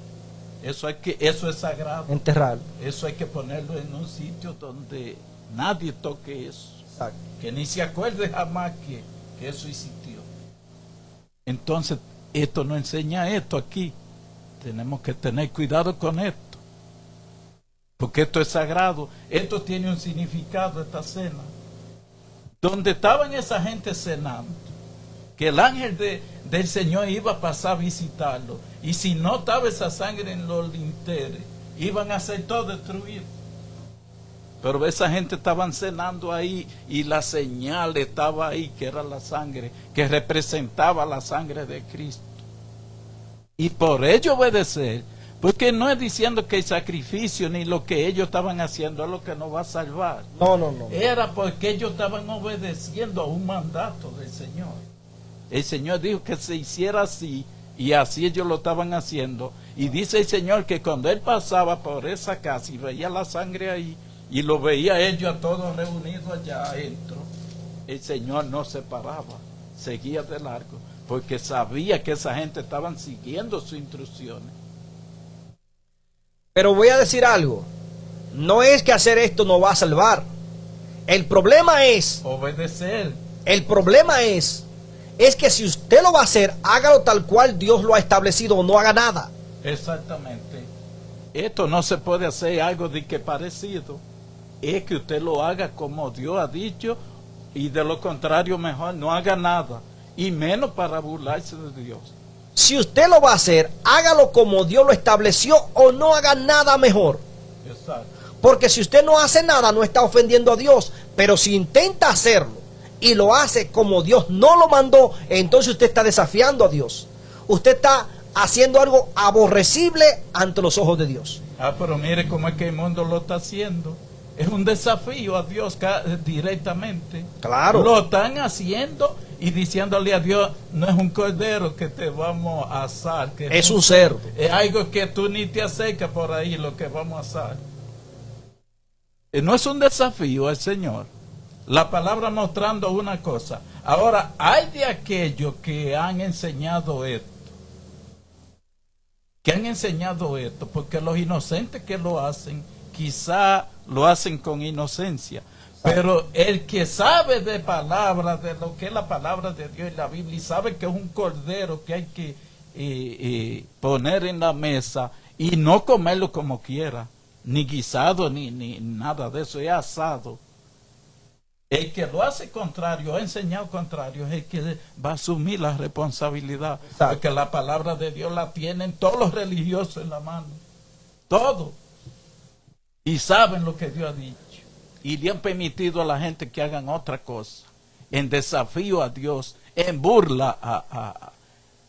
eso es sagrado. Enterrarlo. Eso hay que ponerlo en un sitio donde nadie toque eso. Exacto. Que ni se acuerde jamás que eso existió. Entonces, esto nos enseña esto aquí. Tenemos que tener cuidado con esto. Porque esto es sagrado. Esto tiene un significado, esta cena. Donde estaban esa gente cenando, que el ángel del Señor iba a pasar a visitarlo. Y si no estaba esa sangre en los linteles, iban a ser todo destruido. Pero esa gente estaban cenando ahí y la señal estaba ahí, que era la sangre, que representaba la sangre de Cristo. Y por ello obedecer, porque no es diciendo que el sacrificio ni lo que ellos estaban haciendo es lo que nos va a salvar. No. Era porque ellos estaban obedeciendo a un mandato del Señor. El Señor dijo que se hiciera así y así ellos lo estaban haciendo. Y dice el Señor que cuando Él pasaba por esa casa y veía la sangre ahí y lo veía ellos a todos reunidos allá adentro, el Señor no se paraba, seguía de largo, porque sabía que esa gente estaban siguiendo sus instrucciones. Pero voy a decir algo. No es que hacer esto nos va a salvar. El problema es obedecer. El problema es que si usted lo va a hacer, hágalo tal cual Dios lo ha establecido o no haga nada. Exactamente. Esto no se puede hacer algo de que parecido. Es que usted lo haga como Dios ha dicho, y de lo contrario mejor no haga nada, y menos para burlarse de Dios. Si usted lo va a hacer, hágalo como Dios lo estableció o no haga nada mejor. Exacto. Porque si usted no hace nada, no está ofendiendo a Dios. Pero si intenta hacerlo y lo hace como Dios no lo mandó, entonces usted está desafiando a Dios. Usted está haciendo algo aborrecible ante los ojos de Dios. Pero mire cómo es que el mundo lo está haciendo. Es un desafío a Dios directamente. Claro. Lo están haciendo y diciéndole a Dios, no es un cordero que te vamos a asar. Que es un cerdo. Es algo que tú ni te acercas por ahí, lo que vamos a asar. No es un desafío al Señor. La palabra mostrando una cosa. Ahora, hay de aquellos que han enseñado esto. Porque los inocentes que lo hacen, quizá lo hacen con inocencia. Pero el que sabe de palabras, de lo que es la palabra de Dios y la Biblia, y sabe que es un cordero que hay que poner en la mesa y no comerlo como quiera, ni guisado, ni nada de eso, es asado. El que lo hace contrario, ha enseñado contrario, es el que va a asumir la responsabilidad. Exacto. Porque la palabra de Dios la tienen todos los religiosos en la mano. Todos. Y saben lo que Dios ha dicho. Y le han permitido a la gente que hagan otra cosa. En desafío a Dios, en burla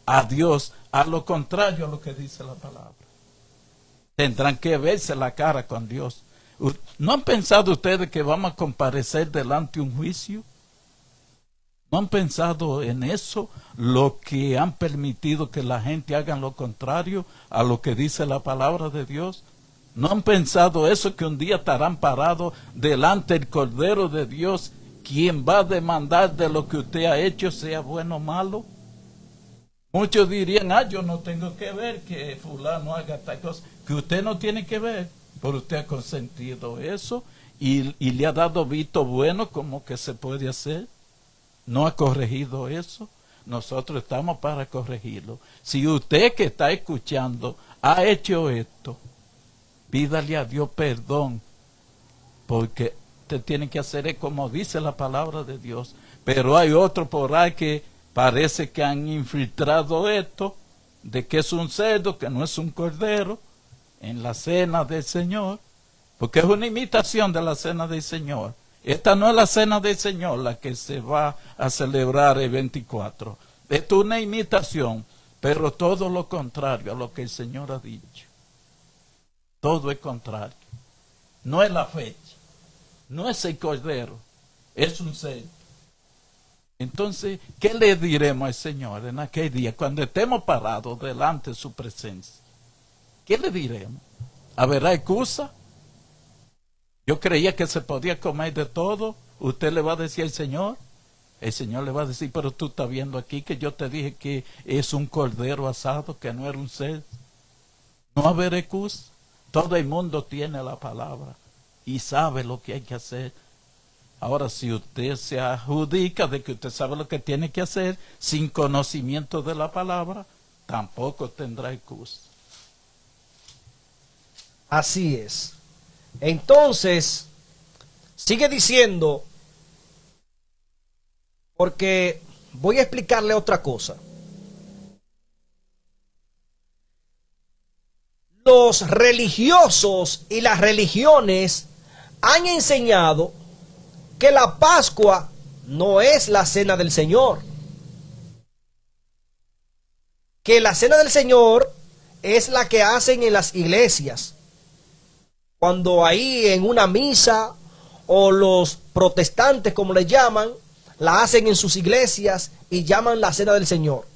a Dios a lo contrario a lo que dice la palabra. Tendrán que verse la cara con Dios. ¿No han pensado ustedes que vamos a comparecer delante de un juicio? ¿No han pensado en eso? Lo que han permitido que la gente haga lo contrario a lo que dice la palabra de Dios. ¿No han pensado eso, que un día estarán parados delante del Cordero de Dios, quien va a demandar de lo que usted ha hecho, sea bueno o malo? Muchos dirían, yo no tengo que ver que fulano haga tal cosa, que usted no tiene que ver, pero usted ha consentido eso y le ha dado visto bueno como que se puede hacer. No ha corregido eso. Nosotros estamos para corregirlo. Si usted que está escuchando ha hecho esto, pídale a Dios perdón, porque usted tiene que hacer como dice la palabra de Dios. Pero hay otro por ahí que parece que han infiltrado esto, de que es un cerdo, que no es un cordero, en la cena del Señor, porque es una imitación de la cena del Señor. Esta no es la cena del Señor, la que se va a celebrar el 24. Esto es una imitación, pero todo lo contrario a lo que el Señor ha dicho. Todo es contrario. No es la fecha, no es el cordero, es un cerdo. Entonces, ¿qué le diremos al Señor en aquel día, cuando estemos parados delante de su presencia? ¿Qué le diremos? ¿Habrá excusa? Yo creía que se podía comer de todo. Usted le va a decir al Señor. El Señor le va a decir, pero tú estás viendo aquí que yo te dije que es un cordero asado, que no era un cerdo. No habrá excusa. Todo el mundo tiene la palabra y sabe lo que hay que hacer. Ahora, si usted se adjudica de que usted sabe lo que tiene que hacer sin conocimiento de la palabra, tampoco tendrá excusa. Así es. Entonces, sigue diciendo, porque voy a explicarle otra cosa. Los religiosos y las religiones han enseñado que la Pascua no es la cena del Señor. Que la cena del Señor es la que hacen en las iglesias. Cuando ahí en una misa, o los protestantes como le llaman, la hacen en sus iglesias y llaman la cena del Señor,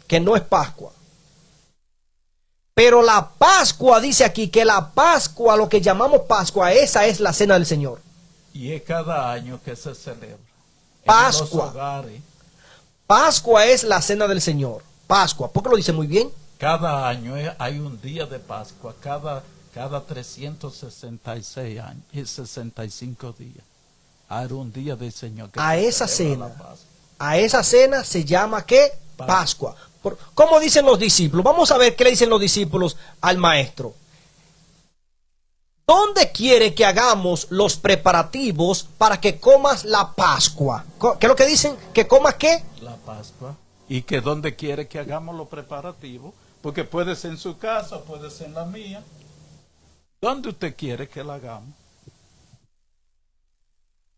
que no es Pascua. Pero la Pascua, dice aquí que la Pascua, lo que llamamos Pascua, esa es la cena del Señor. Y es cada año que se celebra. Pascua. En los hogares. Pascua es la cena del Señor. Pascua, ¿por qué lo dice muy bien? Cada año hay un día de Pascua, cada 366 años y 65 días. Hay un día del Señor que A se esa celebra cena, la Pascua. a esa cena se llama ¿qué? Pascua. ¿Cómo dicen los discípulos? Vamos a ver qué le dicen los discípulos al maestro. ¿Dónde quiere que hagamos los preparativos para que comas la Pascua? ¿Qué es lo que dicen? ¿Que comas qué? La Pascua. Y que donde quiere que hagamos los preparativos, porque puede ser en su casa, puede ser en la mía. ¿Dónde usted quiere que la hagamos?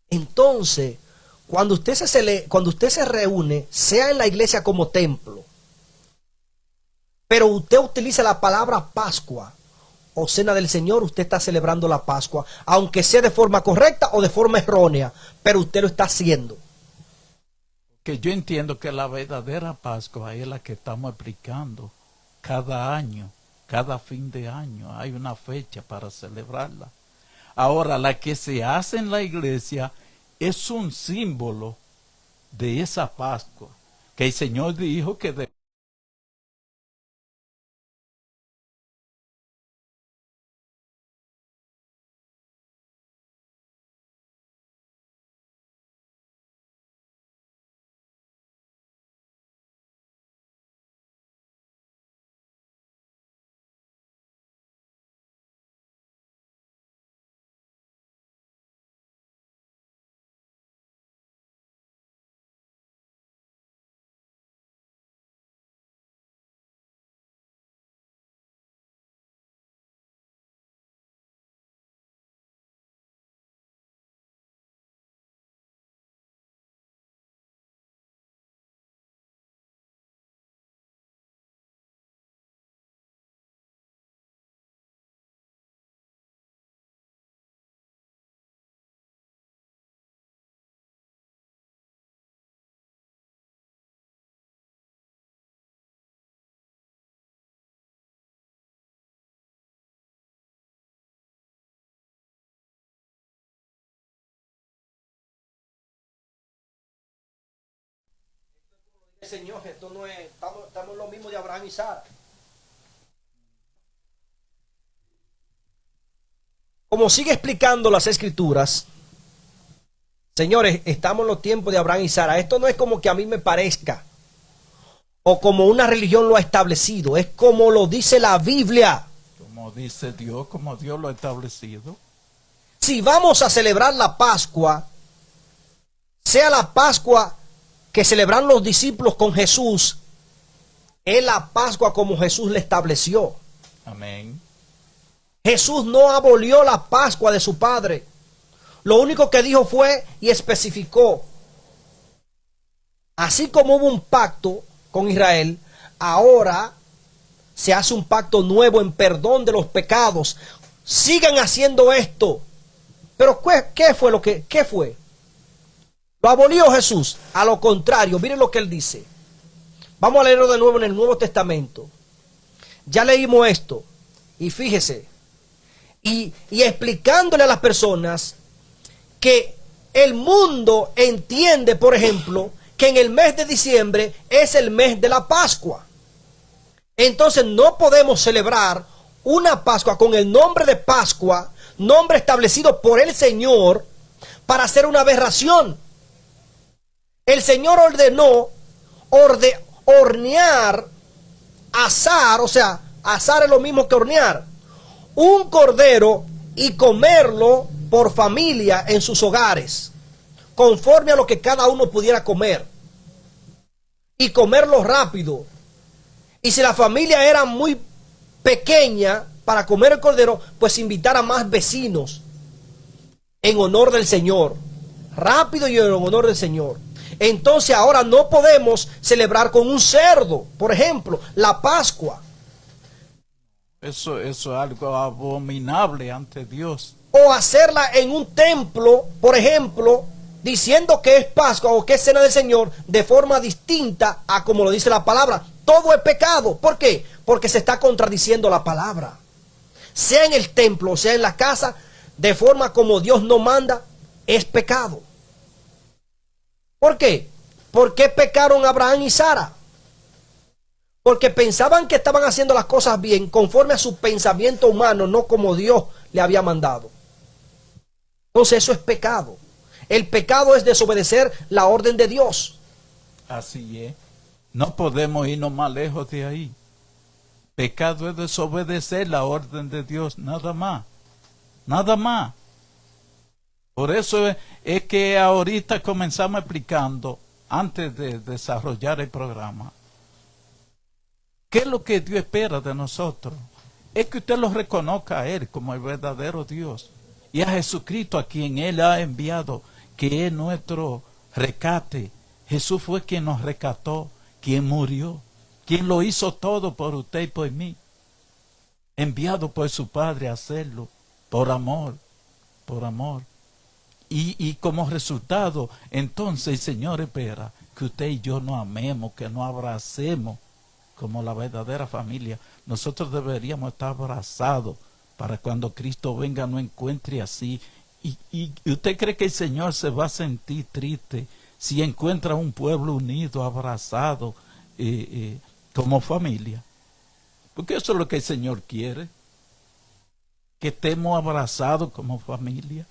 Entonces, cuando usted se reúne, sea en la iglesia como templo, pero usted utiliza la palabra Pascua o cena del Señor, usted está celebrando la Pascua, aunque sea de forma correcta o de forma errónea, pero usted lo está haciendo. Que yo entiendo que la verdadera Pascua es la que estamos explicando cada año, cada fin de año. Hay una fecha para celebrarla. Ahora, la que se hace en la iglesia es un símbolo de esa Pascua, que el Señor dijo que Señor, esto no es, estamos en lo mismo de Abraham y Sara. Como sigue explicando las escrituras, señores, estamos en los tiempos de Abraham y Sara. Esto no es como que a mí me parezca o como una religión lo ha establecido, es como lo dice la Biblia. Como dice Dios, como Dios lo ha establecido. Si vamos a celebrar la Pascua, sea la Pascua que celebran los discípulos con Jesús, es la Pascua como Jesús la estableció. Amén. Jesús no abolió la Pascua de su Padre. Lo único que dijo fue y especificó. Así como hubo un pacto con Israel, ahora se hace un pacto nuevo en perdón de los pecados. Sigan haciendo esto. Pero ¿qué fue? ¿Lo abolió Jesús? A lo contrario, miren lo que él dice. Vamos a leerlo de nuevo en el Nuevo Testamento. Ya leímos esto. Y fíjese. Y explicándole a las personas que el mundo entiende, por ejemplo, que en el mes de diciembre es el mes de la Pascua. Entonces no podemos celebrar una Pascua con el nombre de Pascua, nombre establecido por el Señor, para hacer una aberración. El Señor ordenó hornear, asar, o sea, asar es lo mismo que hornear, un cordero y comerlo por familia en sus hogares, conforme a lo que cada uno pudiera comer, y comerlo rápido. Y si la familia era muy pequeña para comer el cordero, pues invitar a más vecinos en honor del Señor, rápido y en honor del Señor. Entonces ahora no podemos celebrar con un cerdo, por ejemplo, la Pascua. Eso es algo abominable ante Dios. O hacerla en un templo, por ejemplo, diciendo que es Pascua o que es Cena del Señor de forma distinta a como lo dice la palabra. Todo es pecado. ¿Por qué? Porque se está contradiciendo la palabra. Sea en el templo o sea en la casa, de forma como Dios no manda, es pecado. ¿Por qué? ¿Por qué pecaron Abraham y Sara? Porque pensaban que estaban haciendo las cosas bien, conforme a su pensamiento humano, no como Dios le había mandado. Entonces eso es pecado. El pecado es desobedecer la orden de Dios. Así es. No podemos irnos más lejos de ahí. Pecado es desobedecer la orden de Dios, nada más. Nada más. Por eso es que ahorita comenzamos explicando, antes de desarrollar el programa, ¿qué es lo que Dios espera de nosotros? Es que usted lo reconozca a Él como el verdadero Dios. Y a Jesucristo, a quien Él ha enviado, que es nuestro rescate. Jesús fue quien nos rescató, quien murió, quien lo hizo todo por usted y por mí. Enviado por su Padre a hacerlo, por amor, por amor. Y como resultado, entonces el Señor espera que usted y yo nos amemos, que nos abracemos como la verdadera familia. Nosotros deberíamos estar abrazados para cuando Cristo venga no encuentre así. ¿Y usted cree que el Señor se va a sentir triste si encuentra un pueblo unido, abrazado, como familia? Porque eso es lo que el Señor quiere, que estemos abrazados como familia.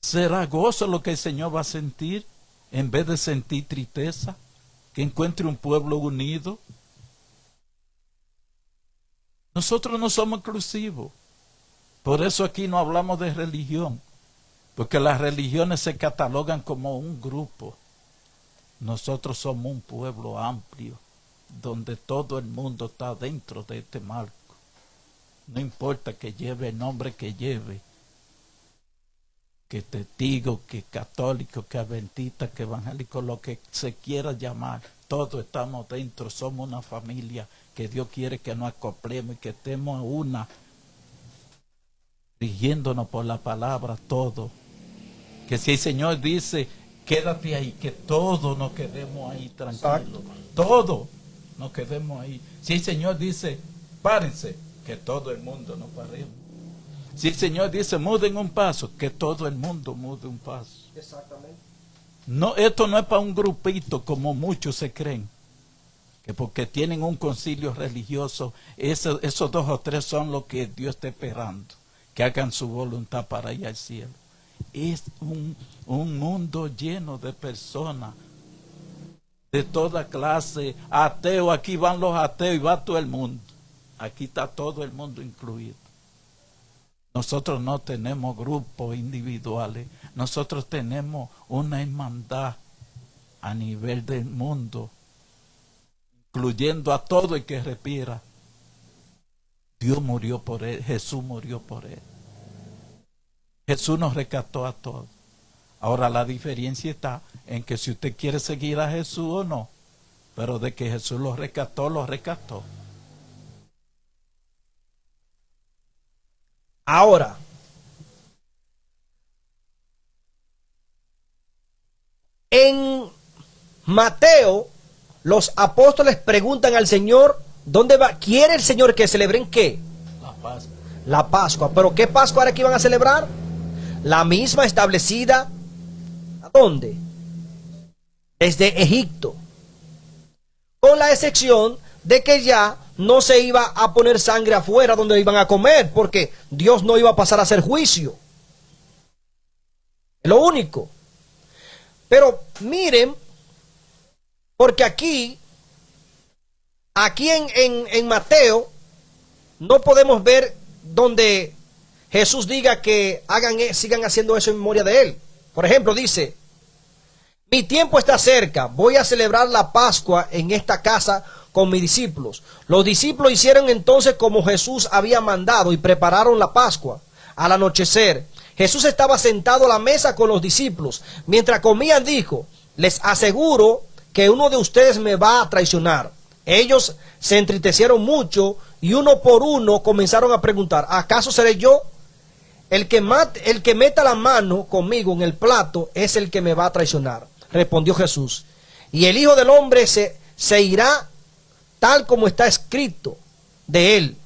¿Será gozo lo que el Señor va a sentir en vez de sentir tristeza? Que encuentre un pueblo unido. Nosotros no somos exclusivos. Por eso aquí no hablamos de religión. Porque las religiones se catalogan como un grupo. Nosotros somos un pueblo amplio, donde todo el mundo está dentro de este marco. No importa que lleve el nombre que lleve. Que testigo, que católico, que adventista, que evangélico, lo que se quiera llamar, todos estamos dentro, somos una familia que Dios quiere que nos acoplemos y que estemos una, rigiéndonos por la palabra, todo. Que si el Señor dice, quédate ahí, que todos nos quedemos ahí tranquilos, todos nos quedemos ahí. Si el Señor dice, párense, que todo el mundo nos paremos. Si el Señor dice, muden un paso, que todo el mundo mude un paso. Exactamente. No, esto no es para un grupito como muchos se creen, que porque tienen un concilio religioso, esos 2 o 3 son los que Dios está esperando, que hagan su voluntad para ir al cielo. Es un mundo lleno de personas de toda clase, ateo, aquí van los ateos y va todo el mundo. Aquí está todo el mundo incluido. Nosotros no tenemos grupos individuales, nosotros tenemos una hermandad a nivel del mundo, incluyendo a todo el que respira. Dios murió por él, Jesús murió por él. Jesús nos rescató a todos. Ahora la diferencia está en que si usted quiere seguir a Jesús o no, pero de que Jesús lo rescató, lo rescató. Ahora, en Mateo, los apóstoles preguntan al Señor, ¿dónde va? ¿Quiere el Señor que celebren qué? La Pascua. La Pascua. ¿Pero qué Pascua era que iban a celebrar? La misma establecida, ¿a dónde? Desde Egipto. Con la excepción de que ya no se iba a poner sangre afuera donde iban a comer, porque Dios no iba a pasar a hacer juicio. Es lo único. Pero miren, porque aquí en Mateo, no podemos ver donde Jesús diga que sigan haciendo eso en memoria de él. Por ejemplo, dice: mi tiempo está cerca, voy a celebrar la Pascua en esta casa con mis discípulos. Los discípulos hicieron entonces como Jesús había mandado y prepararon la Pascua. Al anochecer, Jesús estaba sentado a la mesa con los discípulos. Mientras comían dijo: les aseguro que uno de ustedes me va a traicionar. Ellos se entristecieron mucho y uno por uno comenzaron a preguntar: ¿acaso seré yo? El que meta la mano conmigo en el plato es el que me va a traicionar. Respondió Jesús: y el Hijo del Hombre se irá tal como está escrito de él.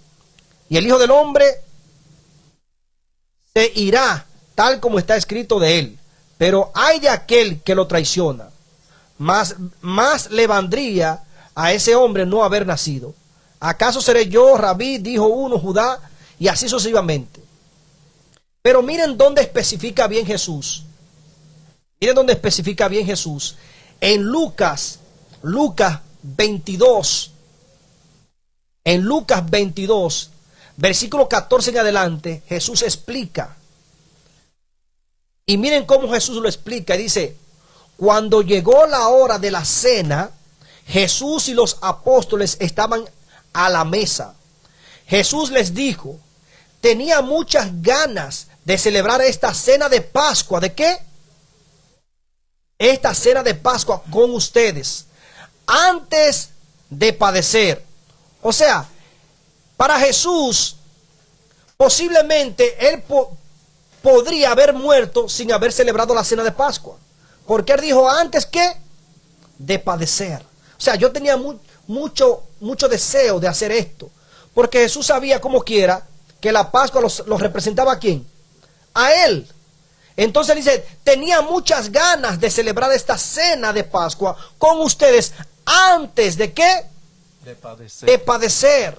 Y el Hijo del Hombre se irá tal como está escrito de él. Pero hay de aquel que lo traiciona. Más le valdría a ese hombre no haber nacido. ¿Acaso seré yo, Rabí? Dijo uno, Judá, y así sucesivamente. Pero miren dónde especifica bien Jesús. Miren dónde especifica bien Jesús. En Lucas 22. En Lucas 22, versículo 14 en adelante, Jesús explica. Y miren cómo Jesús lo explica. Dice: cuando llegó la hora de la cena, Jesús y los apóstoles estaban a la mesa. Jesús les dijo: tenía muchas ganas de celebrar esta cena de Pascua. ¿De qué? Esta cena de Pascua con ustedes, antes de padecer. O sea, para Jesús, posiblemente él podría haber muerto sin haber celebrado la cena de Pascua. Porque él dijo: antes que de padecer. O sea, yo tenía mucho deseo de hacer esto. Porque Jesús sabía como quiera que la Pascua los representaba ¿a quién? A él. Entonces dice: tenía muchas ganas de celebrar esta cena de Pascua con ustedes antes de qué? De padecer.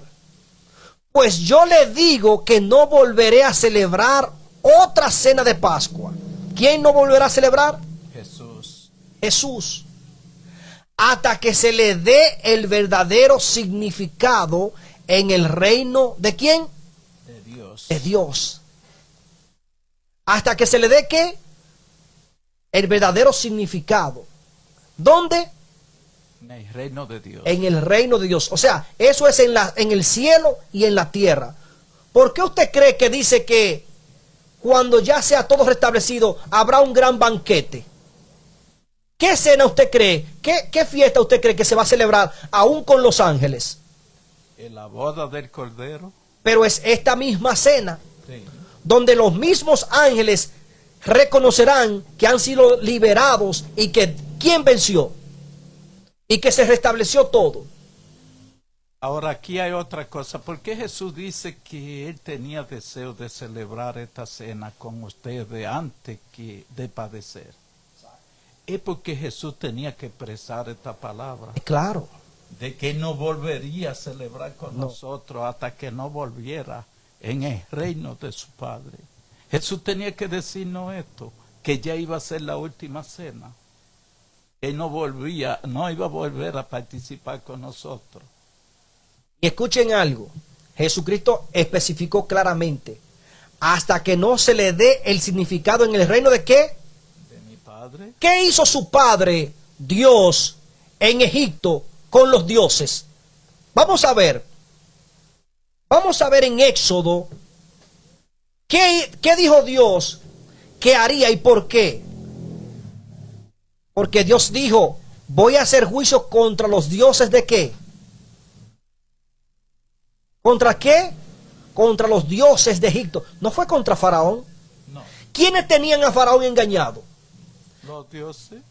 Pues yo le digo que no volveré a celebrar otra cena de Pascua. ¿Quién no volverá a celebrar? Jesús. Jesús. Hasta que se le dé el verdadero significado en el reino ¿de quién? De Dios. De Dios. Hasta que se le dé ¿qué? El verdadero significado. ¿Dónde? En el reino de Dios. En el reino de Dios. O sea, eso es en el cielo y en la tierra. ¿Por qué usted cree que dice que cuando ya sea todo restablecido habrá un gran banquete? ¿Qué cena usted cree? ¿Qué fiesta usted cree que se va a celebrar aún con los ángeles? En la boda del Cordero. Pero es esta misma cena, Sí. donde los mismos ángeles reconocerán que han sido liberados y que ¿quién venció? Y que se restableció todo. Ahora aquí hay otra cosa. ¿Por qué Jesús dice que él tenía deseo de celebrar esta cena con ustedes antes que de padecer? Es porque Jesús tenía que expresar esta palabra, Claro. de que no volvería a celebrar con No. nosotros hasta que no volviera en el reino de su Padre. Jesús tenía que decirnos esto, que ya iba a ser la última cena, que no iba a volver a participar con nosotros. Y escuchen algo, Jesucristo especificó claramente, hasta que no se le dé el significado en el reino de ¿qué? De mi Padre. ¿Qué hizo su padre, Dios, en Egipto con los dioses? Vamos a ver en Éxodo, ¿qué dijo Dios que haría y por qué? Porque Dios dijo, voy a hacer juicio contra los dioses de ¿qué? ¿Contra qué? Contra los dioses de Egipto. No fue contra Faraón. No, ¿Quiénes tenían a Faraón engañado? los dioses.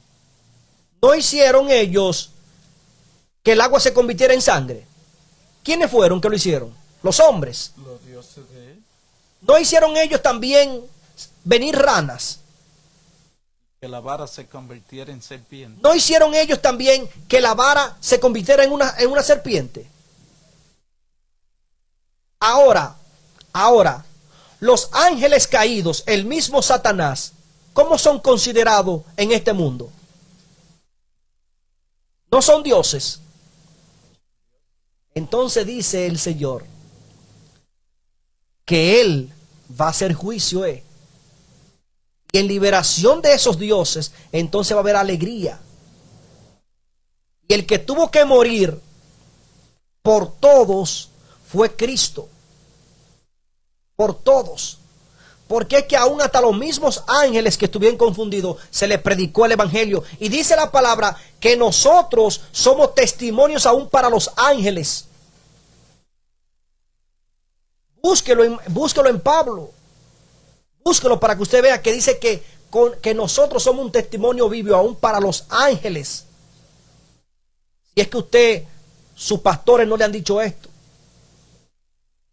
¿No hicieron ellos que el agua se convirtiera en sangre? ¿Quiénes fueron que lo hicieron? Los hombres. Los dioses de él. ¿No hicieron ellos también venir ranas? Que la vara se convirtiera en serpiente. ¿No hicieron ellos también que la vara se convirtiera en una serpiente? Ahora, los ángeles caídos, el mismo Satanás, ¿cómo son considerados en este mundo? ¿No son dioses? Entonces dice el Señor que Él va a hacer juicio. Y en liberación de esos dioses, entonces va a haber alegría. Y el que tuvo que morir por todos fue Cristo. Por todos. Porque es que aún hasta los mismos ángeles que estuvieron confundidos se les predicó el evangelio. Y dice la palabra que nosotros somos testimonios aún para los ángeles. Búsquelo en Pablo. Búsquelo para que usted vea que dice que nosotros somos un testimonio vivo aún para los ángeles. Si es que sus pastores no le han dicho esto.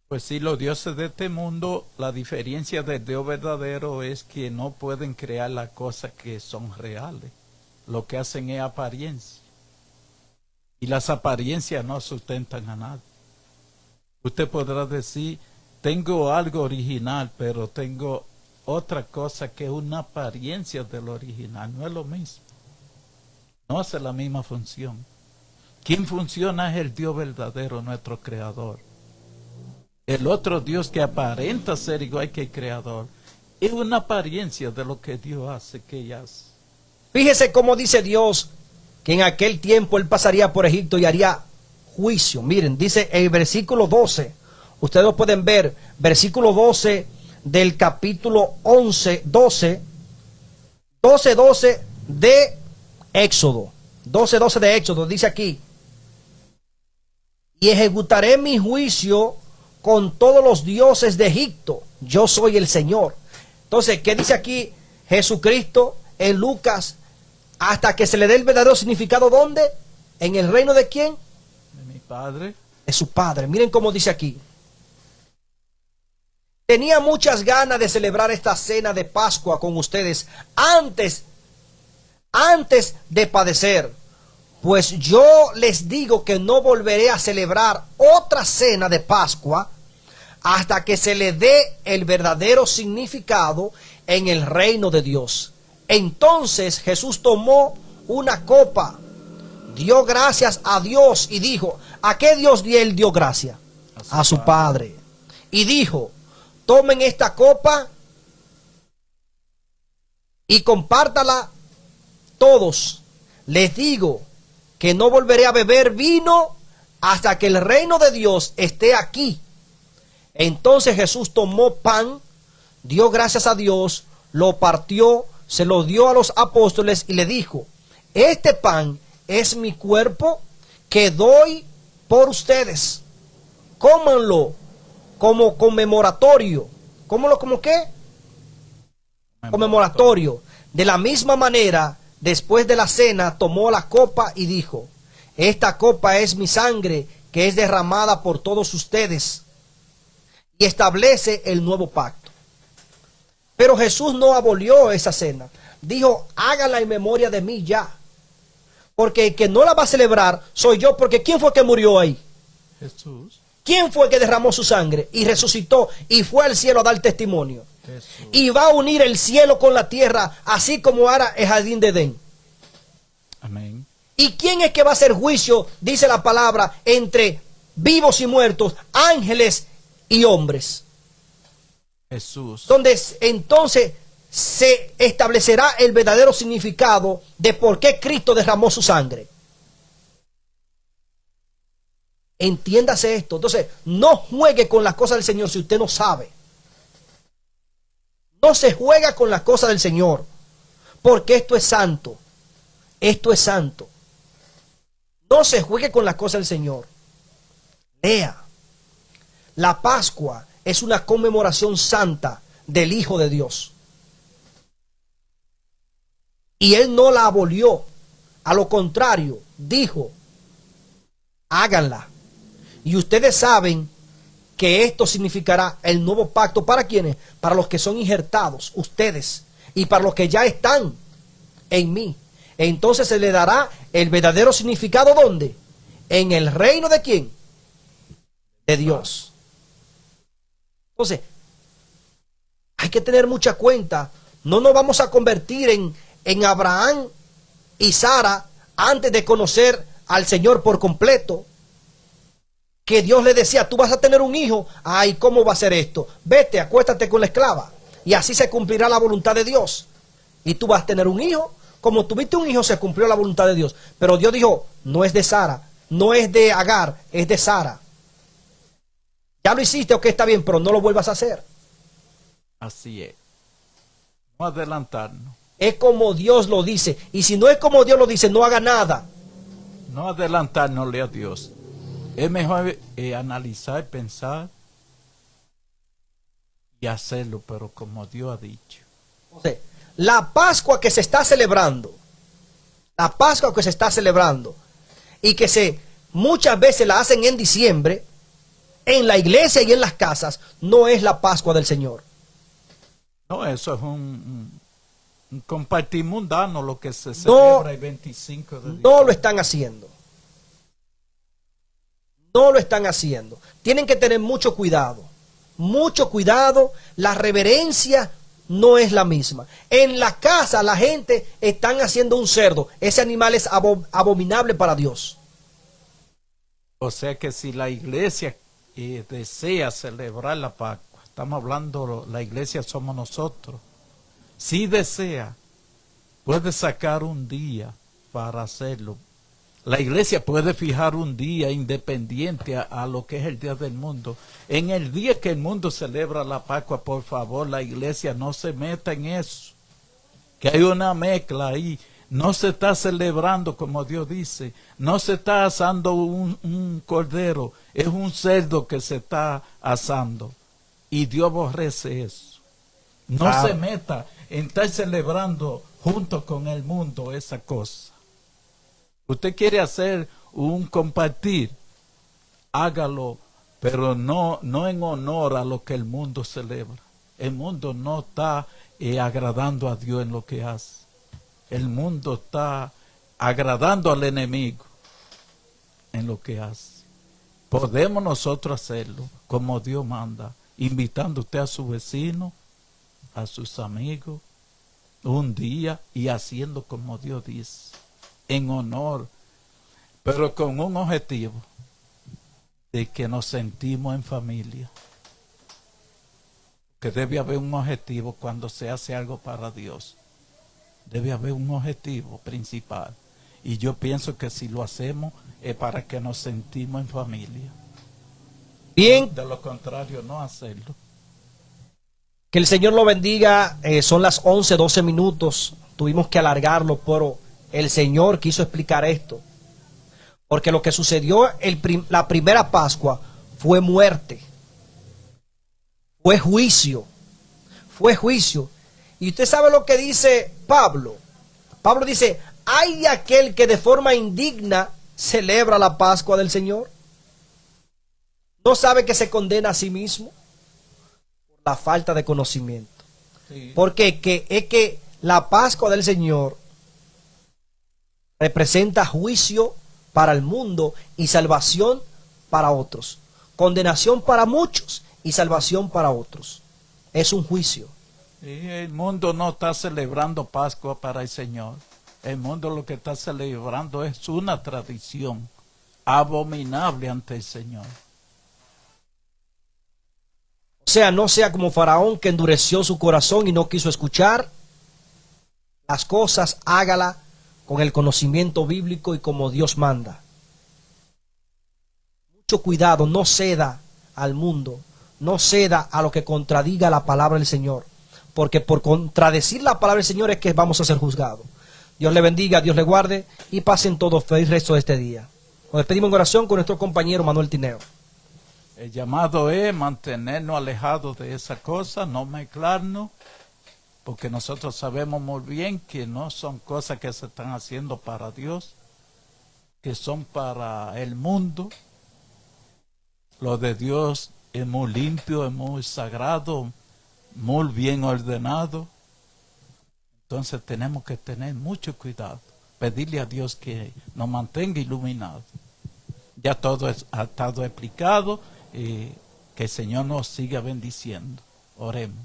Pues sí, los dioses de este mundo, la diferencia del Dios verdadero es que no pueden crear las cosas que son reales. Lo que hacen es apariencia. Y las apariencias no sustentan a nadie. Usted podrá decir, tengo algo original, pero tengo otra cosa que es una apariencia de lo original. No es lo mismo. No hace la misma función. Quien funciona es el Dios verdadero, nuestro creador. El otro Dios que aparenta ser igual que el creador es una apariencia de lo que Dios hace, que ella hace. Fíjese cómo dice Dios que en aquel tiempo Él pasaría por Egipto y haría juicio. Miren, dice el versículo 12. Ustedes lo pueden ver. Versículo 12 del capítulo 12 de Éxodo. 12 de Éxodo. Dice aquí. Y ejecutaré mi juicio con todos los dioses de Egipto. Yo soy el Señor. Entonces, ¿qué dice aquí Jesucristo en Lucas? Hasta que se le dé el verdadero significado, ¿dónde? ¿En el reino de quién? De mi Padre. De su Padre. Miren cómo dice aquí. Tenía muchas ganas de celebrar esta cena de Pascua con ustedes antes de padecer. Pues yo les digo que no volveré a celebrar otra cena de Pascua hasta que se le dé el verdadero significado en el reino de Dios. Entonces Jesús tomó una copa, dio gracias a Dios y dijo, ¿a qué Dios él dio gracias? A su Padre. Y dijo, tomen esta copa y compártala todos. Les digo que no volveré a beber vino hasta que el reino de Dios esté aquí. Entonces Jesús tomó pan, dio gracias a Dios, lo partió, se lo dio a los apóstoles y le dijo, este pan es mi cuerpo que doy por ustedes. Cómanlo como conmemoratorio. ¿Cómo qué? Conmemoratorio. De la misma manera, después de la cena, tomó la copa y dijo, esta copa es mi sangre que es derramada por todos ustedes. Y establece el nuevo pacto. Pero Jesús no abolió esa cena. dijo, hágala en memoria de mí ya. Porque el que no la va a celebrar soy yo, porque ¿quién fue que murió ahí? Jesús. ¿Quién fue que derramó su sangre y resucitó y fue al cielo a dar testimonio? Jesús. Y va a unir el cielo con la tierra, así como era el jardín de Edén. Amén. ¿Y quién es que va a hacer juicio, dice la palabra, entre vivos y muertos, ángeles y hombres? Jesús. Donde entonces se establecerá el verdadero significado de por qué Cristo derramó su sangre. Entiéndase esto. Entonces, no juegue con las cosas del Señor si usted no sabe. No se juega con las cosas del Señor, porque esto es santo. Esto es santo. No se juegue con las cosas del Señor. Lea. La Pascua es una conmemoración santa del Hijo de Dios. Y Él no la abolió. A lo contrario, dijo, háganla. Y ustedes saben que esto significará el nuevo pacto. ¿Para quiénes? Para los que son injertados, ustedes. Y para los que ya están en mí. Entonces se le dará el verdadero significado. ¿Dónde? En el reino de ¿quién? De Dios. Entonces, hay que tener mucha cuenta. No nos vamos a convertir en Abraham y Sara antes de conocer al Señor por completo. Que Dios le decía, tú vas a tener un hijo. Ay, ¿cómo va a ser esto? Vete, acuéstate con la esclava. Y así se cumplirá la voluntad de Dios. Y tú vas a tener un hijo. Como tuviste un hijo, se cumplió la voluntad de Dios. Pero Dios dijo, no es de Sara, no es de Agar, es de Sara. Ya lo hiciste, ok, está bien, pero no lo vuelvas a hacer. Así es. No adelantarnos. Es como Dios lo dice. Y si no es como Dios lo dice, no haga nada. No adelantárnosle a Dios. Es mejor analizar, pensar y hacerlo, pero como Dios ha dicho. Entonces, la Pascua que se está celebrando, la Pascua que se está celebrando y que muchas veces la hacen en diciembre, en la iglesia y en las casas, no es la Pascua del Señor. No, eso es un compartir mundano lo que se celebra el 25 de diciembre. No lo están haciendo. No lo están haciendo. Tienen que tener mucho cuidado. Mucho cuidado. La reverencia no es la misma. En la casa la gente están haciendo un cerdo. Ese animal es abominable para Dios. O sea que si la iglesia desea celebrar la Pascua, estamos hablando, la iglesia somos nosotros. Si desea, puede sacar un día para hacerlo. La iglesia puede fijar un día independiente a lo que es el Día del Mundo. En el día que el mundo celebra la Pascua, por favor, la iglesia no se meta en eso. Que hay una mezcla ahí. No se está celebrando como Dios dice. No se está asando un cordero. Es un cerdo que se está asando. Y Dios aborrece eso. No se meta en estar celebrando junto con el mundo esa cosa. Usted quiere hacer un compartir, hágalo, pero no en honor a lo que el mundo celebra. El mundo no está agradando a Dios en lo que hace. El mundo está agradando al enemigo en lo que hace. Podemos nosotros hacerlo como Dios manda, invitando usted a su vecino, a sus amigos, un día y haciendo como Dios dice. En honor, pero con un objetivo de que nos sentimos en familia. Que debe haber un objetivo cuando se hace algo para Dios. Debe haber un objetivo principal. Y yo pienso que si lo hacemos es para que nos sentimos en familia. Bien. De lo contrario, no hacerlo. Que el Señor lo bendiga. Son las 11:12 minutos. Tuvimos que alargarlo, pero el Señor quiso explicar esto. Porque lo que sucedió la primera Pascua fue muerte. Fue juicio. Fue juicio. Y usted sabe lo que dice Pablo. Pablo dice, hay de aquel que de forma indigna celebra la Pascua del Señor. ¿No sabe que se condena a sí mismo? Por la falta de conocimiento. Sí. Porque es que La Pascua del Señor representa juicio para el mundo y salvación para otros. Condenación para muchos y salvación para otros. Es un juicio. Y el mundo no está celebrando Pascua para el Señor. El mundo lo que está celebrando es una tradición abominable ante el Señor. O sea, no sea como Faraón, que endureció su corazón y no quiso escuchar. Las cosas hágala con el conocimiento bíblico y como Dios manda. Mucho cuidado, no ceda al mundo, no ceda a lo que contradiga la palabra del Señor, porque por contradecir la palabra del Señor es que vamos a ser juzgados. Dios le bendiga, Dios le guarde y pasen todos feliz resto de este día. Nos despedimos en oración con nuestro compañero Manuel Tineo. El llamado es mantenernos alejados de esa cosa, no mezclarnos, porque nosotros sabemos muy bien que no son cosas que se están haciendo para Dios, que son para el mundo. Lo de Dios es muy limpio, es muy sagrado, muy bien ordenado. Entonces tenemos que tener mucho cuidado, pedirle a Dios que nos mantenga iluminados. Ya todo ha estado explicado, que el Señor nos siga bendiciendo. Oremos.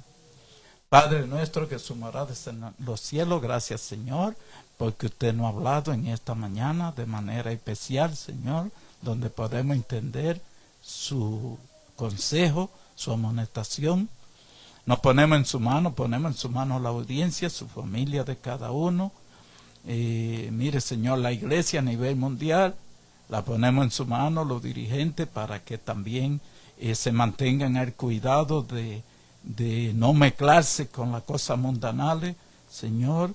Padre nuestro que su morada es en los cielos, gracias Señor, porque usted nos ha hablado en esta mañana de manera especial, Señor, donde podemos entender su consejo, su amonestación. Nos ponemos en su mano la audiencia, su familia de cada uno. Mire Señor, la iglesia a nivel mundial, la ponemos en su mano, los dirigentes, para que también se mantengan el cuidado de no mezclarse con las cosas mundanales, Señor,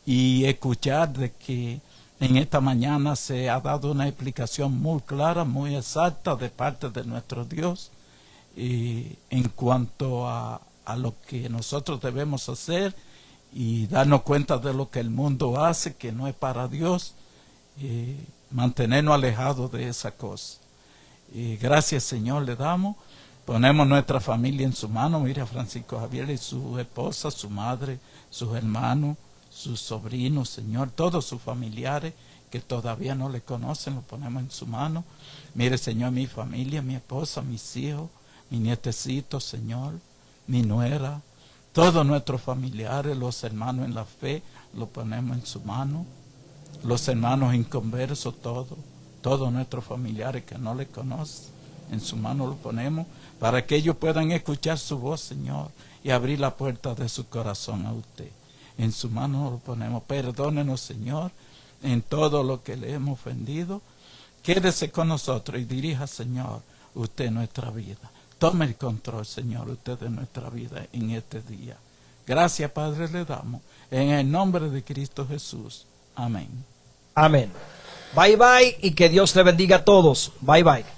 y escuchar de que en esta mañana se ha dado una explicación muy clara, muy exacta de parte de nuestro Dios en cuanto a lo que nosotros debemos hacer y darnos cuenta de lo que el mundo hace, que no es para Dios, mantenernos alejados de esa cosa. Gracias Señor le damos. Ponemos nuestra familia en su mano. Mira a Francisco Javier y su esposa, su madre, sus hermanos, sus sobrinos, Señor, todos sus familiares que todavía no le conocen, lo ponemos en su mano. Mire, Señor, mi familia, mi esposa, mis hijos, mi nietecito, Señor, mi nuera, todos nuestros familiares, los hermanos en la fe, lo ponemos en su mano. Los hermanos inconversos, todos nuestros familiares que no le conocen, en su mano lo ponemos, para que ellos puedan escuchar su voz, Señor, y abrir la puerta de su corazón a usted. En su mano lo ponemos. Perdónenos, Señor, en todo lo que le hemos ofendido. Quédese con nosotros y dirija, Señor, usted nuestra vida. Tome el control, Señor, usted de nuestra vida en este día. Gracias, Padre, le damos. En el nombre de Cristo Jesús. Amén. Amén. Bye bye y que Dios le bendiga a todos. Bye bye.